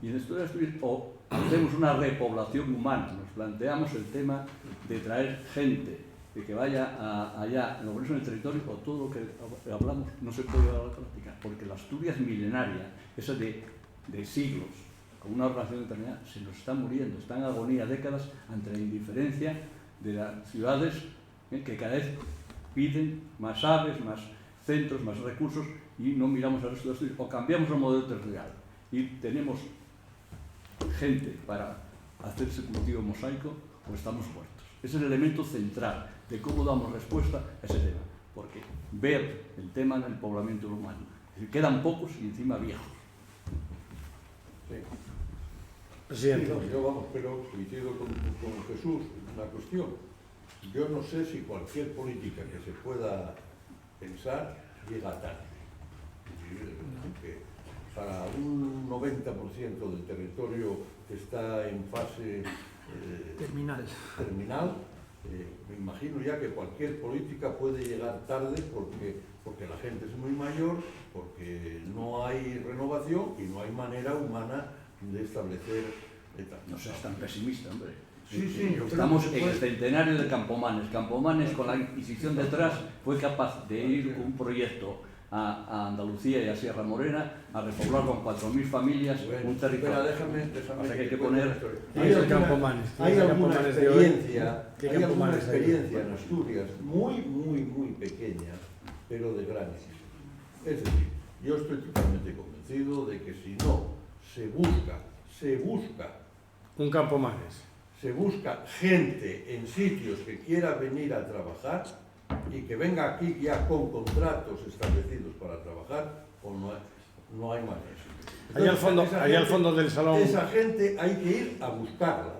Y en Asturias o hacemos una repoblación humana, nos planteamos el tema de traer gente de que vaya allá, lo ponemos en el territorio, o todo lo que hablamos no se puede llevar a la práctica, porque la Asturias milenaria, esa de siglos, con una relación determinada, se nos está muriendo, está en agonía décadas ante la indiferencia de las ciudades que cada vez piden más aves, más centros, más recursos, y no miramos al resto de Asturias, o cambiamos el modelo territorial y tenemos gente para hacer ese cultivo mosaico, o estamos muertos. Es el elemento central de cómo damos respuesta a ese tema, porque ver el tema en el poblamiento humano, es decir, quedan pocos y encima viejos. Sí. Presidente. Sí, no, yo vamos, pero coincido con Jesús una cuestión. Yo no sé si cualquier política que se pueda pensar llega tarde. Porque para un 90% del territorio que está en fase terminal, me imagino ya que cualquier política puede llegar tarde porque la gente es muy mayor, porque no hay renovación y no hay manera humana de establecer... No seas tan pesimista, hombre. Sí, Estamos en el centenario de Campomanes. Campomanes, con la Inquisición detrás, fue capaz de ir con un proyecto a Andalucía y a Sierra Morena a repoblar con 4.000 familias un territorio. Déjame O sea que hay que poner... Hay alguna experiencia en Asturias muy pequeña, pero de gran éxito. Es decir, yo estoy totalmente convencido de que si no se busca un Campomanes. Se busca gente en sitios que quiera venir a trabajar y que venga aquí ya con contratos establecidos para trabajar, o no hay manera. Allá al fondo del salón. Esa gente hay que ir a buscarla.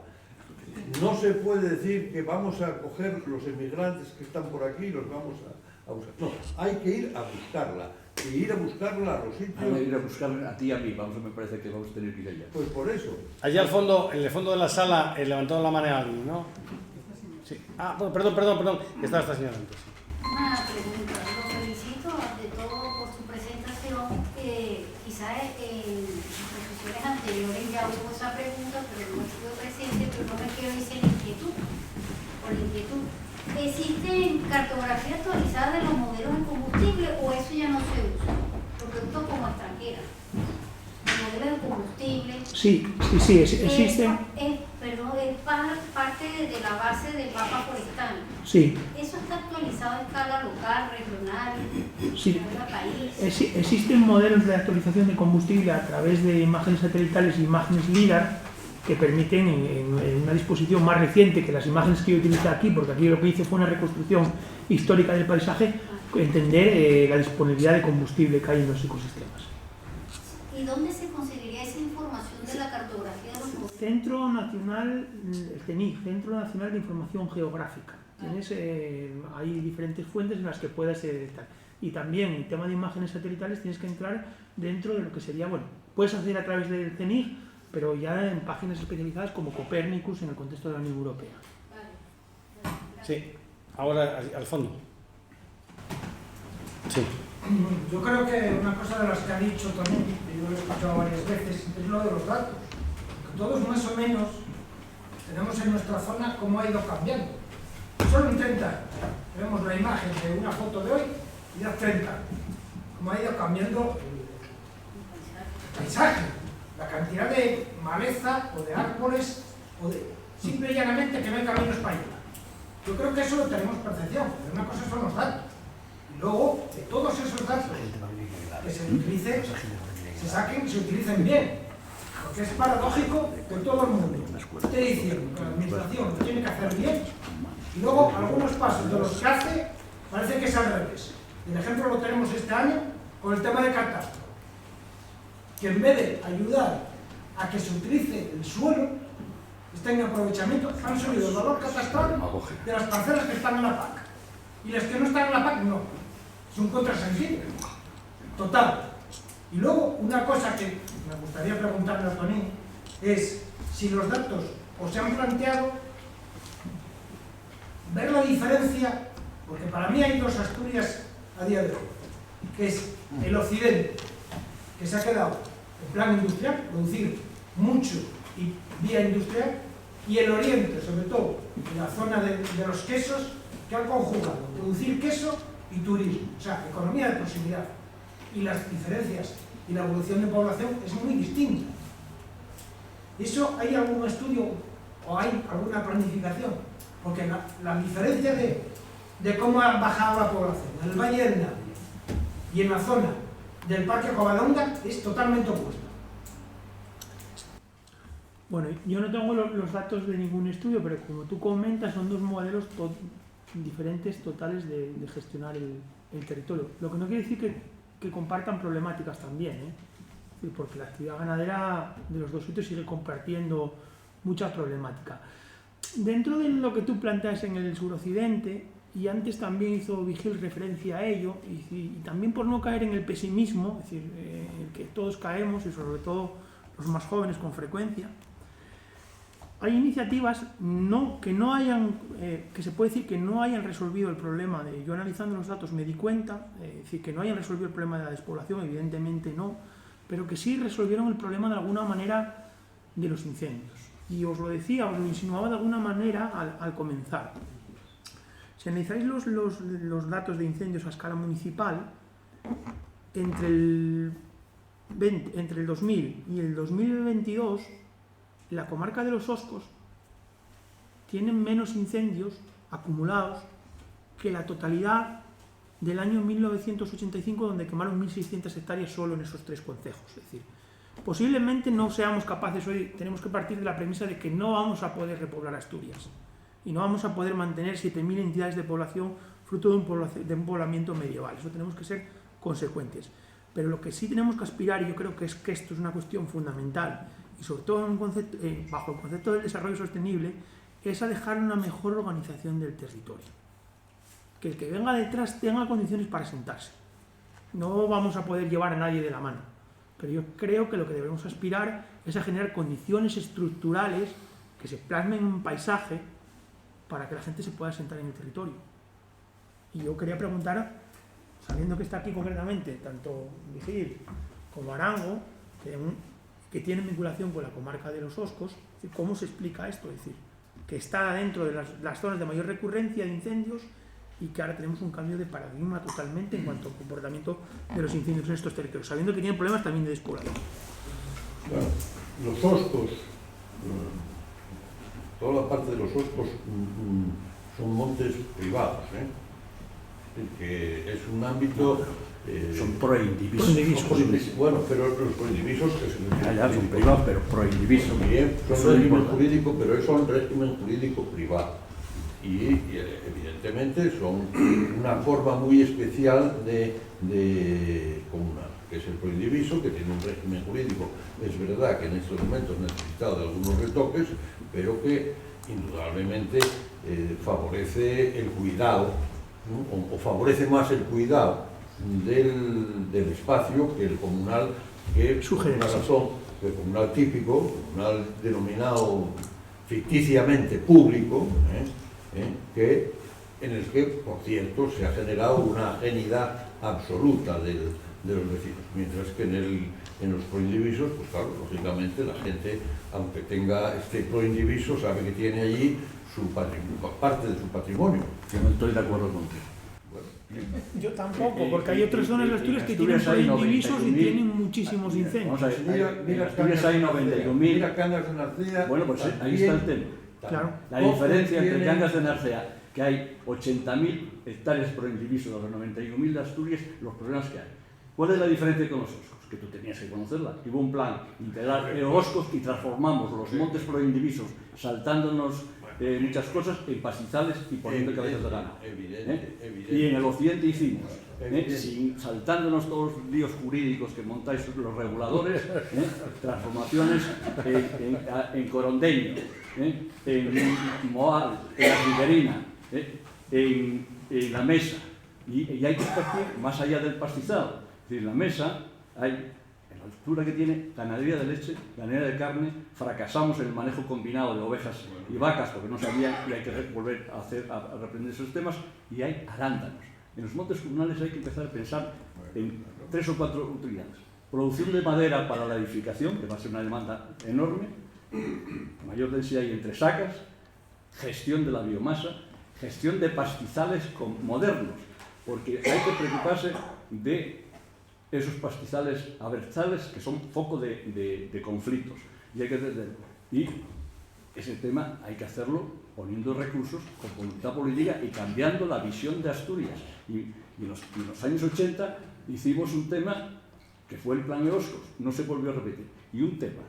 No se puede decir que vamos a coger los emigrantes que están por aquí y los vamos a buscar. No, hay que ir a buscarla. Y ir a buscarla a los sitios... A ir a buscar a ti y a mí, me parece que vamos a tener que ir allá. Pues por eso. Allá al fondo, en el fondo de la sala, levantó la mano alguien, ¿no? Sí. Ah, perdón, está esta señora antes. Una pregunta, lo felicito de todo por su presentación. Quizás en sesiones anteriores ya hubo esa pregunta, pero no estuve presente, pero no me quiero decir inquietud. ¿Existen cartografía actualizada de los modelos de combustible o eso ya no se usa? Lo pregunto como extranjera. Los modelos de combustible. Sí, existen. Es parte de la base del mapa forestal. Sí. ¿Eso está actualizado a escala local, regional, Sí. a país? Existen modelos de actualización de combustible a través de imágenes satelitales y imágenes LIDAR que permiten en una disposición más reciente que las imágenes que yo utilicé aquí, porque aquí lo que hice fue una reconstrucción histórica del paisaje, entender la disponibilidad de combustible que hay en los ecosistemas. ¿Y dónde se conseguiría esa información de la cartografía de los modelos? Centro Nacional, el CENIG, Centro Nacional de Información Geográfica. Hay diferentes fuentes en las que puedes detectar. Y también en tema de imágenes satelitales tienes que entrar dentro de lo que sería, puedes hacer a través del CENIG, pero ya en páginas especializadas como Copernicus en el contexto de la Unión Europea. Sí, ahora al fondo. Sí. Yo creo que una cosa de las que ha dicho también, y yo lo he escuchado varias veces, es lo de los datos. Que todos más o menos tenemos en nuestra zona cómo ha ido cambiando. Solo en 30 años. Vemos la imagen de una foto de hoy y ya 30 años. Cómo ha ido cambiando el paisaje. La cantidad de maleza o de árboles, o de simple y llanamente que no hay caminos para ir. Yo creo que eso lo tenemos percepción, pero una cosa son los datos. Y luego, de todos esos datos que se utilicen, se saquen y se utilicen bien. Porque es paradójico que todo el mundo esté diciendo que la administración lo tiene que hacer bien y luego algunos pasos de los que hace parece que es al revés. El ejemplo lo tenemos este año con el tema de catastro, que en vez de ayudar a que se utilice el suelo, está en aprovechamiento, han subido el valor catastral de las parcelas que están en la PAC. Y las que no están en la PAC, no. Es un contrasentido. Total. Y luego, una cosa que me gustaría preguntarle a Tony es si los datos os se han planteado ver la diferencia, porque para mí hay dos Asturias a día de hoy, que es el occidente, que se ha quedado en plan industrial, producir mucho y vía industrial, y el oriente, sobre todo, en la zona de los quesos, que han conjugado producir queso y turismo, o sea, economía de proximidad. Y las diferencias y la evolución de población es muy distinta. ¿Eso hay algún estudio o hay alguna planificación? Porque la diferencia de cómo ha bajado la población en el Valle del Navia y en la zona del Parque Covadonga es totalmente opuesta. Bueno, yo no tengo los datos de ningún estudio, pero como tú comentas, son dos modelos diferentes totales de gestionar el territorio. Lo que no quiere decir que compartan problemáticas también, ¿eh? porque la actividad ganadera de los dos sitios sigue compartiendo mucha problemática. Dentro de lo que tú planteas en el suroccidente, y antes también hizo Vigil referencia a ello, y también por no caer en el pesimismo, es decir, en el que todos caemos, y sobre todo los más jóvenes con frecuencia, hay iniciativas que se puede decir que no hayan resolvido el problema de, yo analizando los datos me di cuenta, es decir, que no hayan resolvido el problema de la despoblación, evidentemente no, pero que sí resolvieron el problema de alguna manera de los incendios. Y os lo decía, os lo insinuaba de alguna manera al comenzar. Si analizáis los datos de incendios a escala municipal, entre el 2000 y el 2022, la comarca de los Oscos tiene menos incendios acumulados que la totalidad del año 1985, donde quemaron 1.600 hectáreas solo en esos 3 concejos. Es decir, posiblemente no seamos capaces hoy, tenemos que partir de la premisa de que no vamos a poder repoblar Asturias y no vamos a poder mantener 7.000 entidades de población fruto de un poblamiento medieval. Eso tenemos que ser consecuentes. Pero lo que sí tenemos que aspirar, y yo creo que esto es una cuestión fundamental, y sobre todo bajo el concepto del desarrollo sostenible, es a dejar una mejor organización del territorio. Que el que venga detrás tenga condiciones para sentarse. No vamos a poder llevar a nadie de la mano, pero yo creo que lo que debemos aspirar es a generar condiciones estructurales que se plasmen en un paisaje para que la gente se pueda sentar en el territorio. Y yo quería preguntar, sabiendo que está aquí concretamente tanto Vigil como Arango, que tienen vinculación con la comarca de los Oscos, ¿cómo se explica esto? Es decir, que está dentro de las zonas de mayor recurrencia de incendios y que ahora tenemos un cambio de paradigma totalmente en cuanto al comportamiento de los incendios en estos territorios, sabiendo que tienen problemas también de despoblación. Bueno, los Oscos, toda la parte de los Oscos son montes privados, que es un ámbito... son proindivisos. Bueno, pero los proindivisos que son privados, pero proindivisos. Bien, son régimen jurídico, pero es un régimen jurídico privado. Y evidentemente son una forma muy especial de comunal, que es el proindiviso, que tiene un régimen jurídico, es verdad que en estos momentos necesitado de algunos retoques, pero que indudablemente favorece el cuidado, ¿no? o favorece más el cuidado del espacio que el comunal, que por una razón, el comunal típico, el comunal denominado ficticiamente público, en el que, por cierto, se ha generado una ajenidad absoluta de los vecinos, mientras que en los proindivisos, pues claro, lógicamente la gente, aunque tenga este proindiviso, sabe que tiene allí parte de su patrimonio. Yo no estoy de acuerdo contigo. Yo tampoco, porque hay otras zonas de Asturias que tienen proindivisos y tienen muchísimos incendios. Vamos a ver, en Asturias hay 91.000. Mira Cangas de Narcea. Bueno, pues ahí está el tema. Claro. La diferencia entre Cangas de Narcea, que hay 80.000 hectáreas proindivisos de los 91.000 de Asturias, los problemas que hay. ¿Cuál es la diferencia con los Oscos? Que tú tenías que conocerla. Hubo un plan integral de Oscos y transformamos los montes proindivisos, saltándonos muchas cosas en pastizales y poniendo cabezas de ganado. Y en el occidente hicimos, saltándonos todos los líos jurídicos que montáis los reguladores, transformaciones en Corondeño, en Moal, en la Riberina, en la Mesa. Y hay que partir más allá del pastizal. Es decir, en la Mesa hay, en la altura que tiene, ganadería de leche, ganadería de carne, fracasamos en el manejo combinado de ovejas y vacas porque no sabían y hay que volver a reprender esos temas, y hay arándanos. En los montes comunales hay que empezar a pensar en 3 o 4 utilidades. Producción de madera para la edificación, que va a ser una demanda enorme, mayor densidad y entre sacas, gestión de la biomasa, gestión de pastizales modernos, porque hay que preocuparse de esos pastizales abertzales que son foco de conflictos. Y ese tema hay que hacerlo poniendo recursos con voluntad política y cambiando la visión de Asturias. Y en los años 80 hicimos un tema que fue el plan Eoscos, no se volvió a repetir. Y un tema,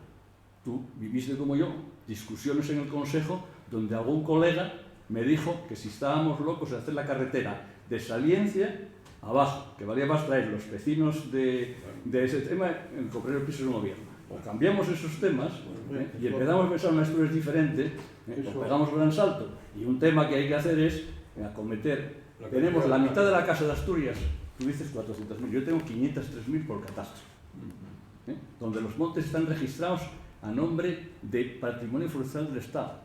tú viviste como yo, discusiones en el Consejo donde algún colega me dijo que si estábamos locos de hacer la carretera de Saliencia abajo, que valía más traer los vecinos de ese tema en comprar el piso de un gobierno. O cambiamos esos temas y empezamos a pensar unas historias diferentes, o pegamos un gran salto. Y un tema que hay que hacer es acometer. Tenemos la mitad de la Casa de Asturias, tú dices 400.000, yo tengo 503.000 por catastro, donde los montes están registrados a nombre de Patrimonio Forestal del Estado.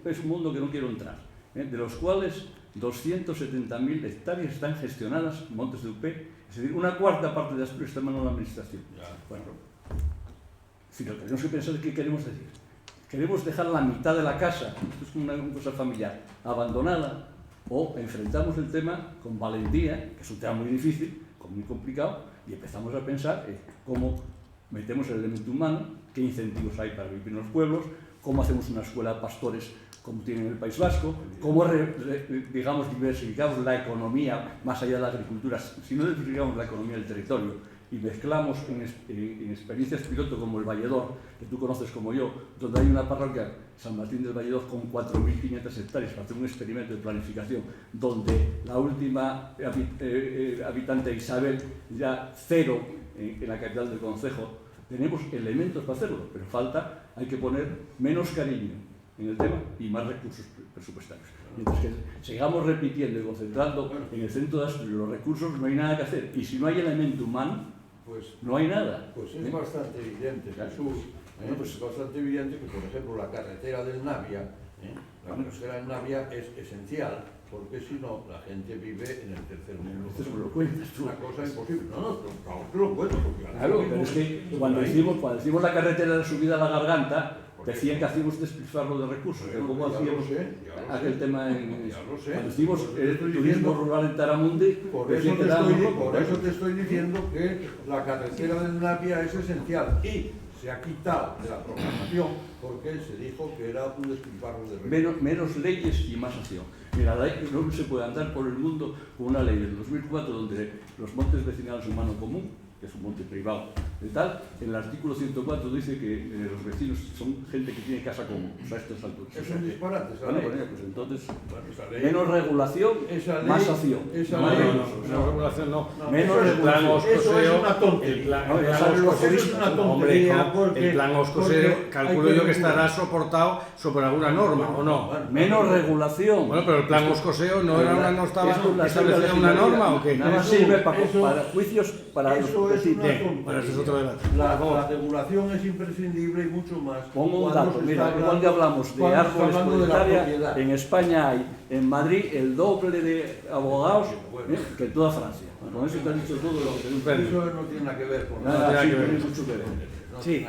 Es un mundo que no quiero entrar, de los cuales 270.000 hectáreas están gestionadas, montes de UP, es decir, una cuarta parte de Asturias está en manos de la administración. Bueno, si lo que tenemos que pensar es qué queremos decir. Queremos dejar la mitad de la casa, esto es como una cosa familiar, abandonada, o enfrentamos el tema con valentía, que es un tema muy difícil, muy complicado, y empezamos a pensar cómo metemos el elemento humano, qué incentivos hay para vivir en los pueblos, cómo hacemos una escuela de pastores como tiene en el País Vasco, cómo digamos, diversificamos la economía más allá de la agricultura, si no diversificamos la economía del territorio y mezclamos en experiencias piloto como el Valledor, que tú conoces como yo, donde hay una parroquia, San Martín del Valledor, con 4.500 hectáreas para hacer un experimento de planificación, donde la última habitante Isabel, ya cero en la capital del concejo, tenemos elementos para hacerlo, pero hay que poner menos cariño en el tema y más recursos presupuestarios. Mientras que sigamos repitiendo y concentrando en el centro de Asturias los recursos, no hay nada que hacer. Y si no hay elemento humano, pues no hay nada. Pues es bastante evidente, Jesús, es bastante evidente que, por ejemplo, la carretera del Navia, la carretera del Navia es esencial, porque si no, la gente vive en el tercer mundo. Esto me lo cuentas tú. Es una cosa imposible. No, te lo cuento. Claro, pero es que cuando hicimos la carretera de subida a la Garganta, decían que hacíamos despilfarro de recursos, pero ¿cómo hacíamos aquel tema cuando hicimos el turismo rural en Taramundi? Por eso te estoy diciendo que la carretera del Navia es esencial y se ha quitado de la programación porque se dijo que era un despilfarro de recursos. Menos leyes y más acción. Mira, no se puede andar por el mundo con una ley del 2004 donde los montes vecinales son mano común, que es un monte privado y tal, en el artículo 104 dice que los vecinos son gente que tiene casa común, o sea, esto es alto. Es un disparate, esa ley. Pues entonces, menos regulación, más acción. No, regulación no. Menos regulación. Eso es una tontería. El plan Oscosero, calculo yo que estará soportado sobre alguna norma, ¿o no? Menos regulación. Bueno, pero el plan Oscosero no estaba establecida una norma, ¿o qué? Nada sirve para juicios, para los vecinos. Bueno, eso es otro debate. La regulación es imprescindible y mucho más. Pongo un dato, mira, cuando hablamos de árboles monetarios, en España hay, en Madrid, el doble de abogados que en toda Francia. Con eso te han dicho todo lo que tenemos. Eso no tiene nada que ver con nada, sí, tiene mucho que ver. Sí.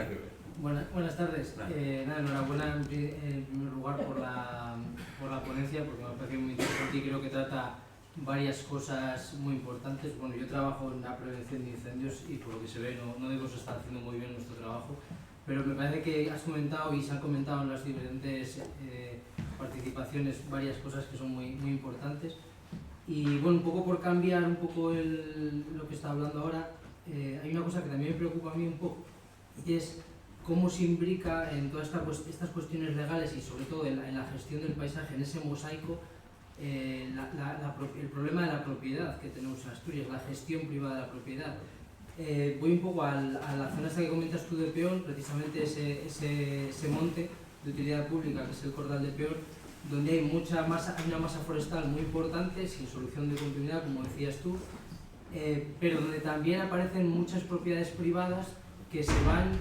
Buenas tardes. Enhorabuena en primer lugar por la ponencia, porque me parece muy interesante y creo que trata varias cosas muy importantes. Bueno, yo trabajo en la prevención de incendios y por lo que se ve no debemos estar haciendo muy bien nuestro trabajo, pero me parece que has comentado y se han comentado en las diferentes participaciones varias cosas que son muy importantes. Y bueno, un poco por cambiar un poco lo que está hablando ahora, hay una cosa que también me preocupa a mí un poco, y es cómo se imbrica en todas estas cuestiones legales y sobre todo en la gestión del paisaje, en ese mosaico, el problema de la propiedad que tenemos en Asturias, la gestión privada de la propiedad. Voy un poco a la zona esta que comentas tú de Peor, precisamente ese monte de utilidad pública que es el Cordal de Peor, donde hay una masa forestal muy importante, sin solución de continuidad, como decías tú, pero donde también aparecen muchas propiedades privadas que se van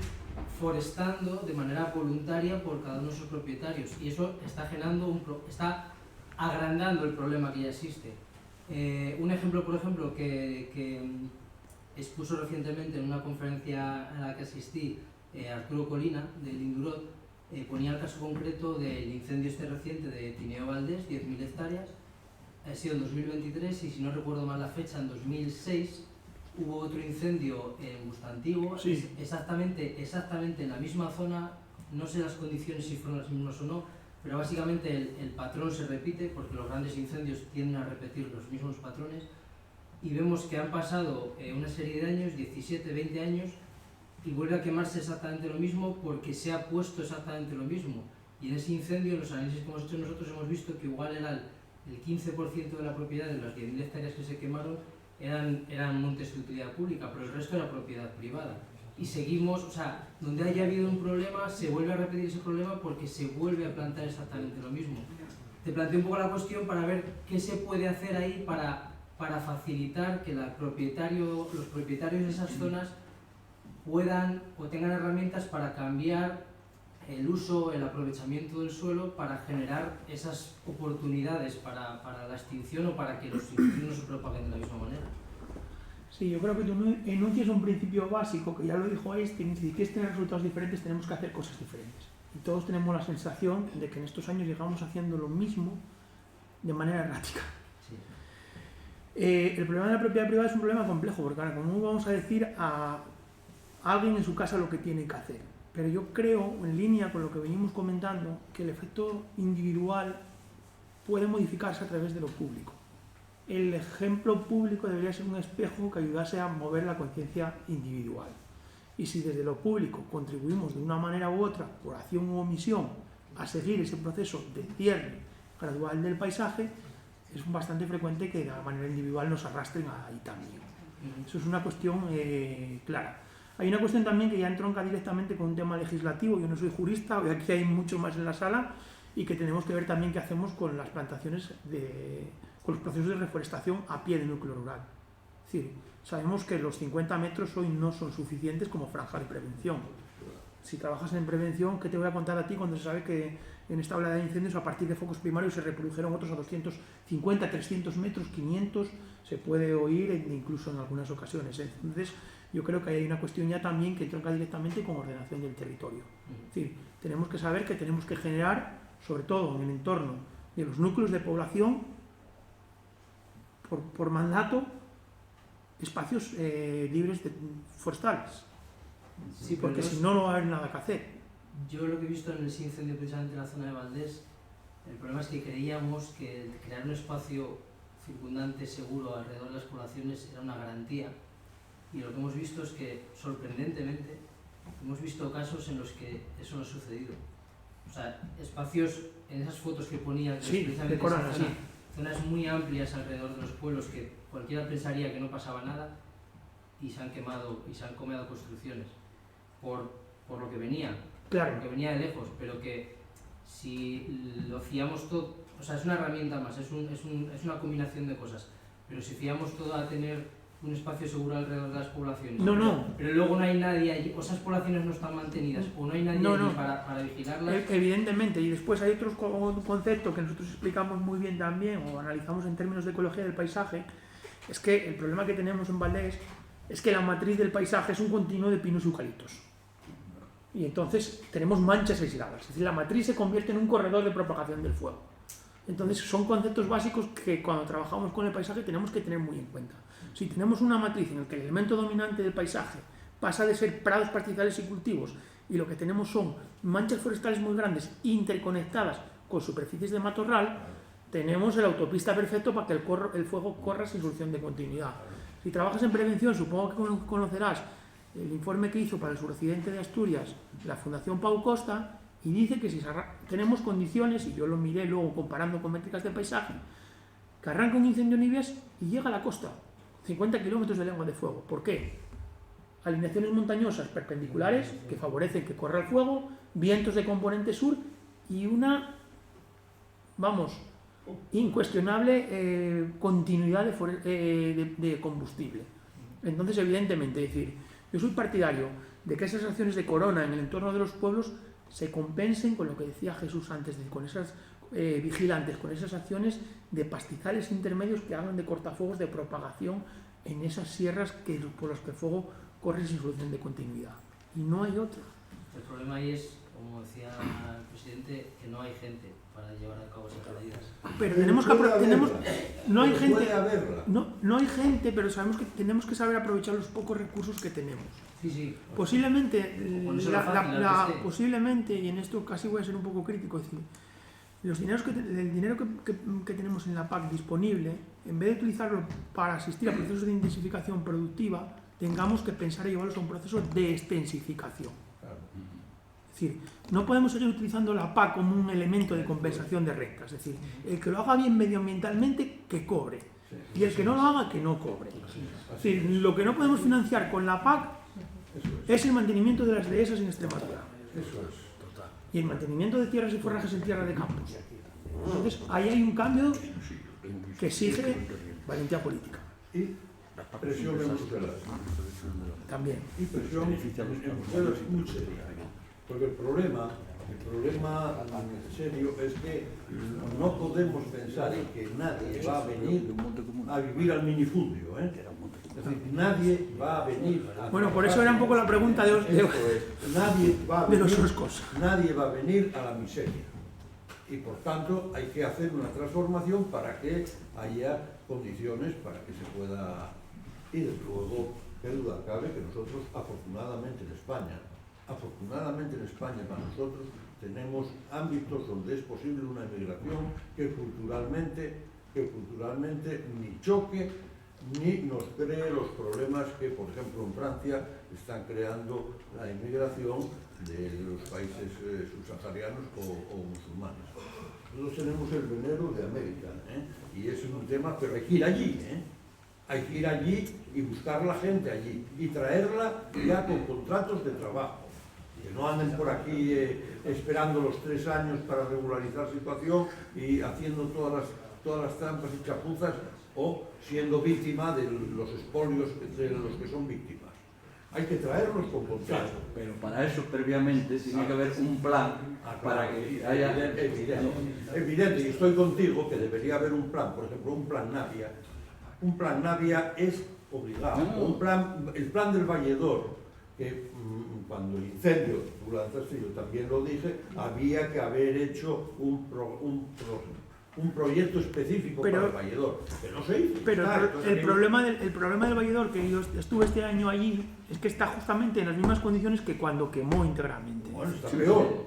forestando de manera voluntaria por cada uno de sus propietarios, y eso está agrandando el problema que ya existe. Un ejemplo, por ejemplo, que expuso recientemente en una conferencia a la que asistí Arturo Colina, del Indurot, ponía el caso concreto del incendio reciente de Tineo Valdés, 10.000 hectáreas, ha sido en 2023 y si no recuerdo mal la fecha, en 2006 hubo otro incendio en Bustantiguo, sí. exactamente en la misma zona, no sé las condiciones si fueron las mismas o no, pero básicamente el patrón se repite porque los grandes incendios tienden a repetir los mismos patrones y vemos que han pasado una serie de años, 17, 20 años, y vuelve a quemarse exactamente lo mismo porque se ha puesto exactamente lo mismo. Y en ese incendio, en los análisis que hemos hecho nosotros, hemos visto que igual era el 15% de la propiedad de las 10.000 hectáreas que se quemaron eran montes de utilidad pública, pero el resto era propiedad privada. Y seguimos, o sea, donde haya habido un problema, se vuelve a repetir ese problema porque se vuelve a plantear exactamente lo mismo. Te planteo un poco la cuestión para ver qué se puede hacer ahí para facilitar que los propietarios de esas zonas puedan o tengan herramientas para cambiar el uso, el aprovechamiento del suelo, para generar esas oportunidades para la extinción o para que los incendios no se propaguen de la misma manera. Sí, yo creo que tú enuncias un principio básico, que ya lo dijo Einstein: si quieres tener resultados diferentes tenemos que hacer cosas diferentes. Y todos tenemos la sensación de que en estos años llegamos haciendo lo mismo de manera errática. Sí. El problema de la propiedad privada es un problema complejo, porque ahora, ¿cómo vamos a decir a alguien en su casa lo que tiene que hacer? Pero yo creo, en línea con lo que venimos comentando, que el efecto individual puede modificarse a través de lo público. El ejemplo público debería ser un espejo que ayudase a mover la conciencia individual. Y si desde lo público contribuimos de una manera u otra, por acción u omisión, a seguir ese proceso de cierre gradual del paisaje, es bastante frecuente que de la manera individual nos arrastren ahí también. Eso es una cuestión clara. Hay una cuestión también que ya entronca directamente con un tema legislativo. Yo no soy jurista, hoy aquí hay mucho más en la sala, y que tenemos que ver también qué hacemos con las plantaciones, con los procesos de reforestación a pie de núcleo rural. Es decir, sabemos que los 50 metros hoy no son suficientes como franja de prevención. Si trabajas en prevención, ¿qué te voy a contar a ti cuando se sabe que en esta ola de incendios, a partir de focos primarios, se reprodujeron otros a 250, 300 metros, 500, se puede oír incluso en algunas ocasiones? Entonces, yo creo que hay una cuestión ya también que entronca directamente con ordenación del territorio. Es decir, tenemos que saber que tenemos que generar, sobre todo en el entorno de los núcleos de población, por mandato, espacios libres forestales. Sí, porque si no, no va a haber nada que hacer. Yo lo que he visto en ese incendio precisamente en la zona de Valdés, el problema es que creíamos que crear un espacio circundante seguro alrededor de las poblaciones era una garantía, y lo que hemos visto es que, sorprendentemente, hemos visto casos en los que eso no ha sucedido. O sea, espacios, en esas fotos que ponían, que sí, precisamente decoran, esa zona, zonas muy amplias alrededor de los pueblos que cualquiera pensaría que no pasaba nada, y se han quemado y se han comido construcciones por lo que venía. Claro. Porque venía de lejos, pero que si lo fiamos todo, o sea, es una herramienta más, es una combinación de cosas, pero si fiamos todo a tener un espacio seguro alrededor de las poblaciones, pero luego no hay nadie allí, o esas poblaciones no están mantenidas, o no hay nadie allí para vigilarlas. Evidentemente, y después hay otros conceptos que nosotros explicamos muy bien también, o analizamos en términos de ecología del paisaje. Es que el problema que tenemos en Valdés es que la matriz del paisaje es un continuo de pinos y eucaliptos. Y entonces tenemos manchas aisladas, es decir, la matriz se convierte en un corredor de propagación del fuego. Entonces son conceptos básicos que cuando trabajamos con el paisaje tenemos que tener muy en cuenta. Si tenemos una matriz en la que el elemento dominante del paisaje pasa de ser prados, pastizales y cultivos, y lo que tenemos son manchas forestales muy grandes interconectadas con superficies de matorral, tenemos la autopista perfecta para que el fuego corra sin solución de continuidad. Si trabajas en prevención, supongo que conocerás el informe que hizo para el suroccidente de Asturias la Fundación Pau Costa, y dice que si tenemos condiciones, y yo lo miré luego comparando con métricas de paisaje, que arranca un incendio en Ibias y llega a la costa, 50 kilómetros de lengua de fuego. ¿Por qué? Alineaciones montañosas perpendiculares que favorecen que corra el fuego, vientos de componente sur y una, incuestionable continuidad de combustible. Entonces, evidentemente, es decir, yo soy partidario de que esas acciones de corona en el entorno de los pueblos se compensen con lo que decía Jesús antes, con esas vigilantes, con esas acciones de pastizales intermedios que hagan de cortafuegos de propagación en esas sierras por las que el fuego corre sin solución de continuidad. Y no hay otra. El problema ahí es, como decía el presidente, que no hay gente para llevar a cabo esas medidas. Pero no hay gente, pero sabemos que tenemos que saber aprovechar los pocos recursos que tenemos. Sí. Posiblemente, posiblemente, y en esto casi voy a ser un poco crítico, es decir, el dinero que tenemos en la PAC disponible, en vez de utilizarlo para asistir a procesos de intensificación productiva, tengamos que pensar y llevarlos a un proceso de extensificación. Es decir, no podemos seguir utilizando la PAC como un elemento de compensación de rentas. Es decir, el que lo haga bien medioambientalmente, que cobre. Y el que no lo haga, que no cobre. Es decir, lo que no podemos financiar con la PAC es el mantenimiento de las dehesas en Extremadura. Y el mantenimiento de tierras y forrajes en tierra de campos. Entonces, ahí hay un cambio que exige valentía política. Y presión en Bruselas. También. Y presión en Bruselas muy seria. Porque el problema en serio es que no podemos pensar en que nadie va a venir a vivir al minifundio, ¿eh? Es decir, nadie va a venir a... Bueno, por eso era un poco la pregunta de nadie va a venir, los Oscos. Nadie va a venir a la miseria. Y por tanto hay que hacer una transformación para que haya condiciones para que se pueda... Y desde luego, qué duda cabe que nosotros, afortunadamente en España para nosotros, tenemos ámbitos donde es posible una emigración que culturalmente ni choque ni nos cree los problemas que, por ejemplo, en Francia están creando la inmigración de los países subsaharianos o musulmanes. Nosotros tenemos el venero de América, y es un tema, pero hay que ir allí, hay que ir allí y buscar la gente allí y traerla ya con contratos de trabajo. Que no anden por aquí esperando los 3 años para regularizar situación y haciendo todas las trampas y chapuzas o siendo víctima de los expolios de los que son víctimas. Hay que traerlos con contrato. Pero para eso previamente tiene que haber un plan para que haya... Evidente, y estoy contigo que debería haber un plan, por ejemplo, un plan Navia. Un plan Navia es obligado. El plan del Valledor, que cuando el incendio, tú lanzaste, yo también lo dije, había que haber hecho un proyecto específico para el Valledor, que no se hizo. Pero el problema del Valledor, que yo estuve este año allí, es que está justamente en las mismas condiciones que cuando quemó integralmente. Bueno, está peor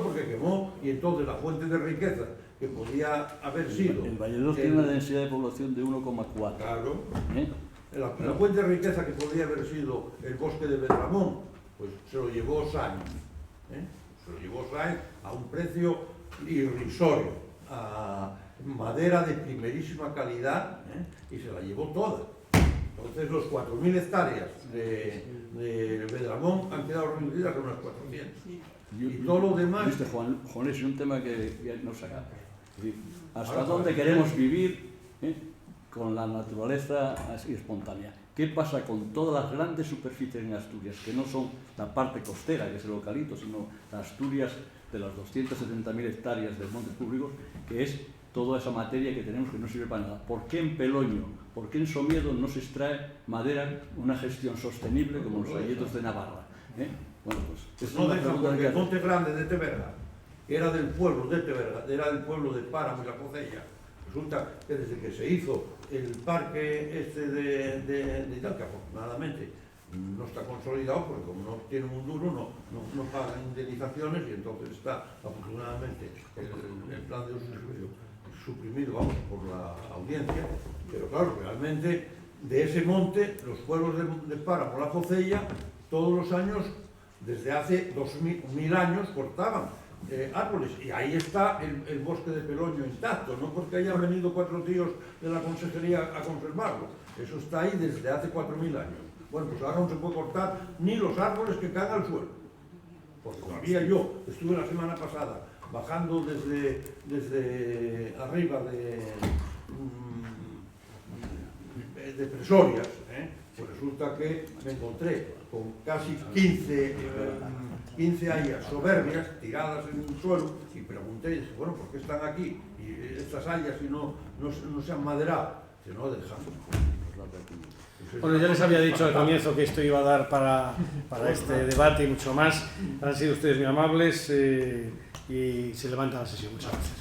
porque quemó, y entonces la fuente de riqueza que podía haber sido... El Valledor tiene una densidad de población de 1,4. Claro. La fuente de riqueza que podía haber sido el bosque de Bedramón, pues se lo llevó Sáenz. Se lo llevó Sáenz a un precio irrisorio, a madera de primerísima calidad, y se la llevó toda. Entonces los 4.000 hectáreas de Bedramón han quedado reducidas a unas 400. Y todo lo demás... Viste, Juan, es un tema que no saca. ¿Hasta dónde queremos vivir con la naturaleza así espontánea? ¿Qué pasa con todas las grandes superficies en Asturias, que no son la parte costera, que es el eucalipto, sino las Asturias de las 270.000 hectáreas de montes públicos, que es toda esa materia que tenemos que no sirve para nada? ¿Por qué en Peloño, por qué en Somiedo no se extrae madera una gestión sostenible como los valledos de Navarra? Bueno, pues no deja, porque el Monte Grande de Teverga era del pueblo de Teverga, era del pueblo de Páramo y La Pocella. Resulta que desde que se hizo el parque este de tal, que afortunadamente no está consolidado, porque como no tienen un duro, no pagan indemnizaciones, y entonces está afortunadamente el plan de uso suprimido, vamos, por la audiencia. Pero claro, realmente de ese monte, los pueblos de Páramo, La Pocella, todos los años, desde hace 2000 años, cortaban árboles, y ahí está el bosque de Peloño intacto, no porque hayan venido 4 tíos de la consejería a conservarlo, eso está ahí desde hace 4.000 años. Bueno, pues ahora no se puede cortar ni los árboles que caen al suelo, porque todavía yo estuve la semana pasada bajando desde arriba de Presorias, pues resulta que me encontré con casi 15 hayas soberbias tiradas en el suelo, y pregunté, y dije, bueno, ¿por qué están aquí? Y estas hayas si no se han maderado. Que no dejan. Bueno, ya les había dicho al comienzo que esto iba a dar para este debate y mucho más. Han sido ustedes muy amables, y se levanta la sesión. Muchas gracias.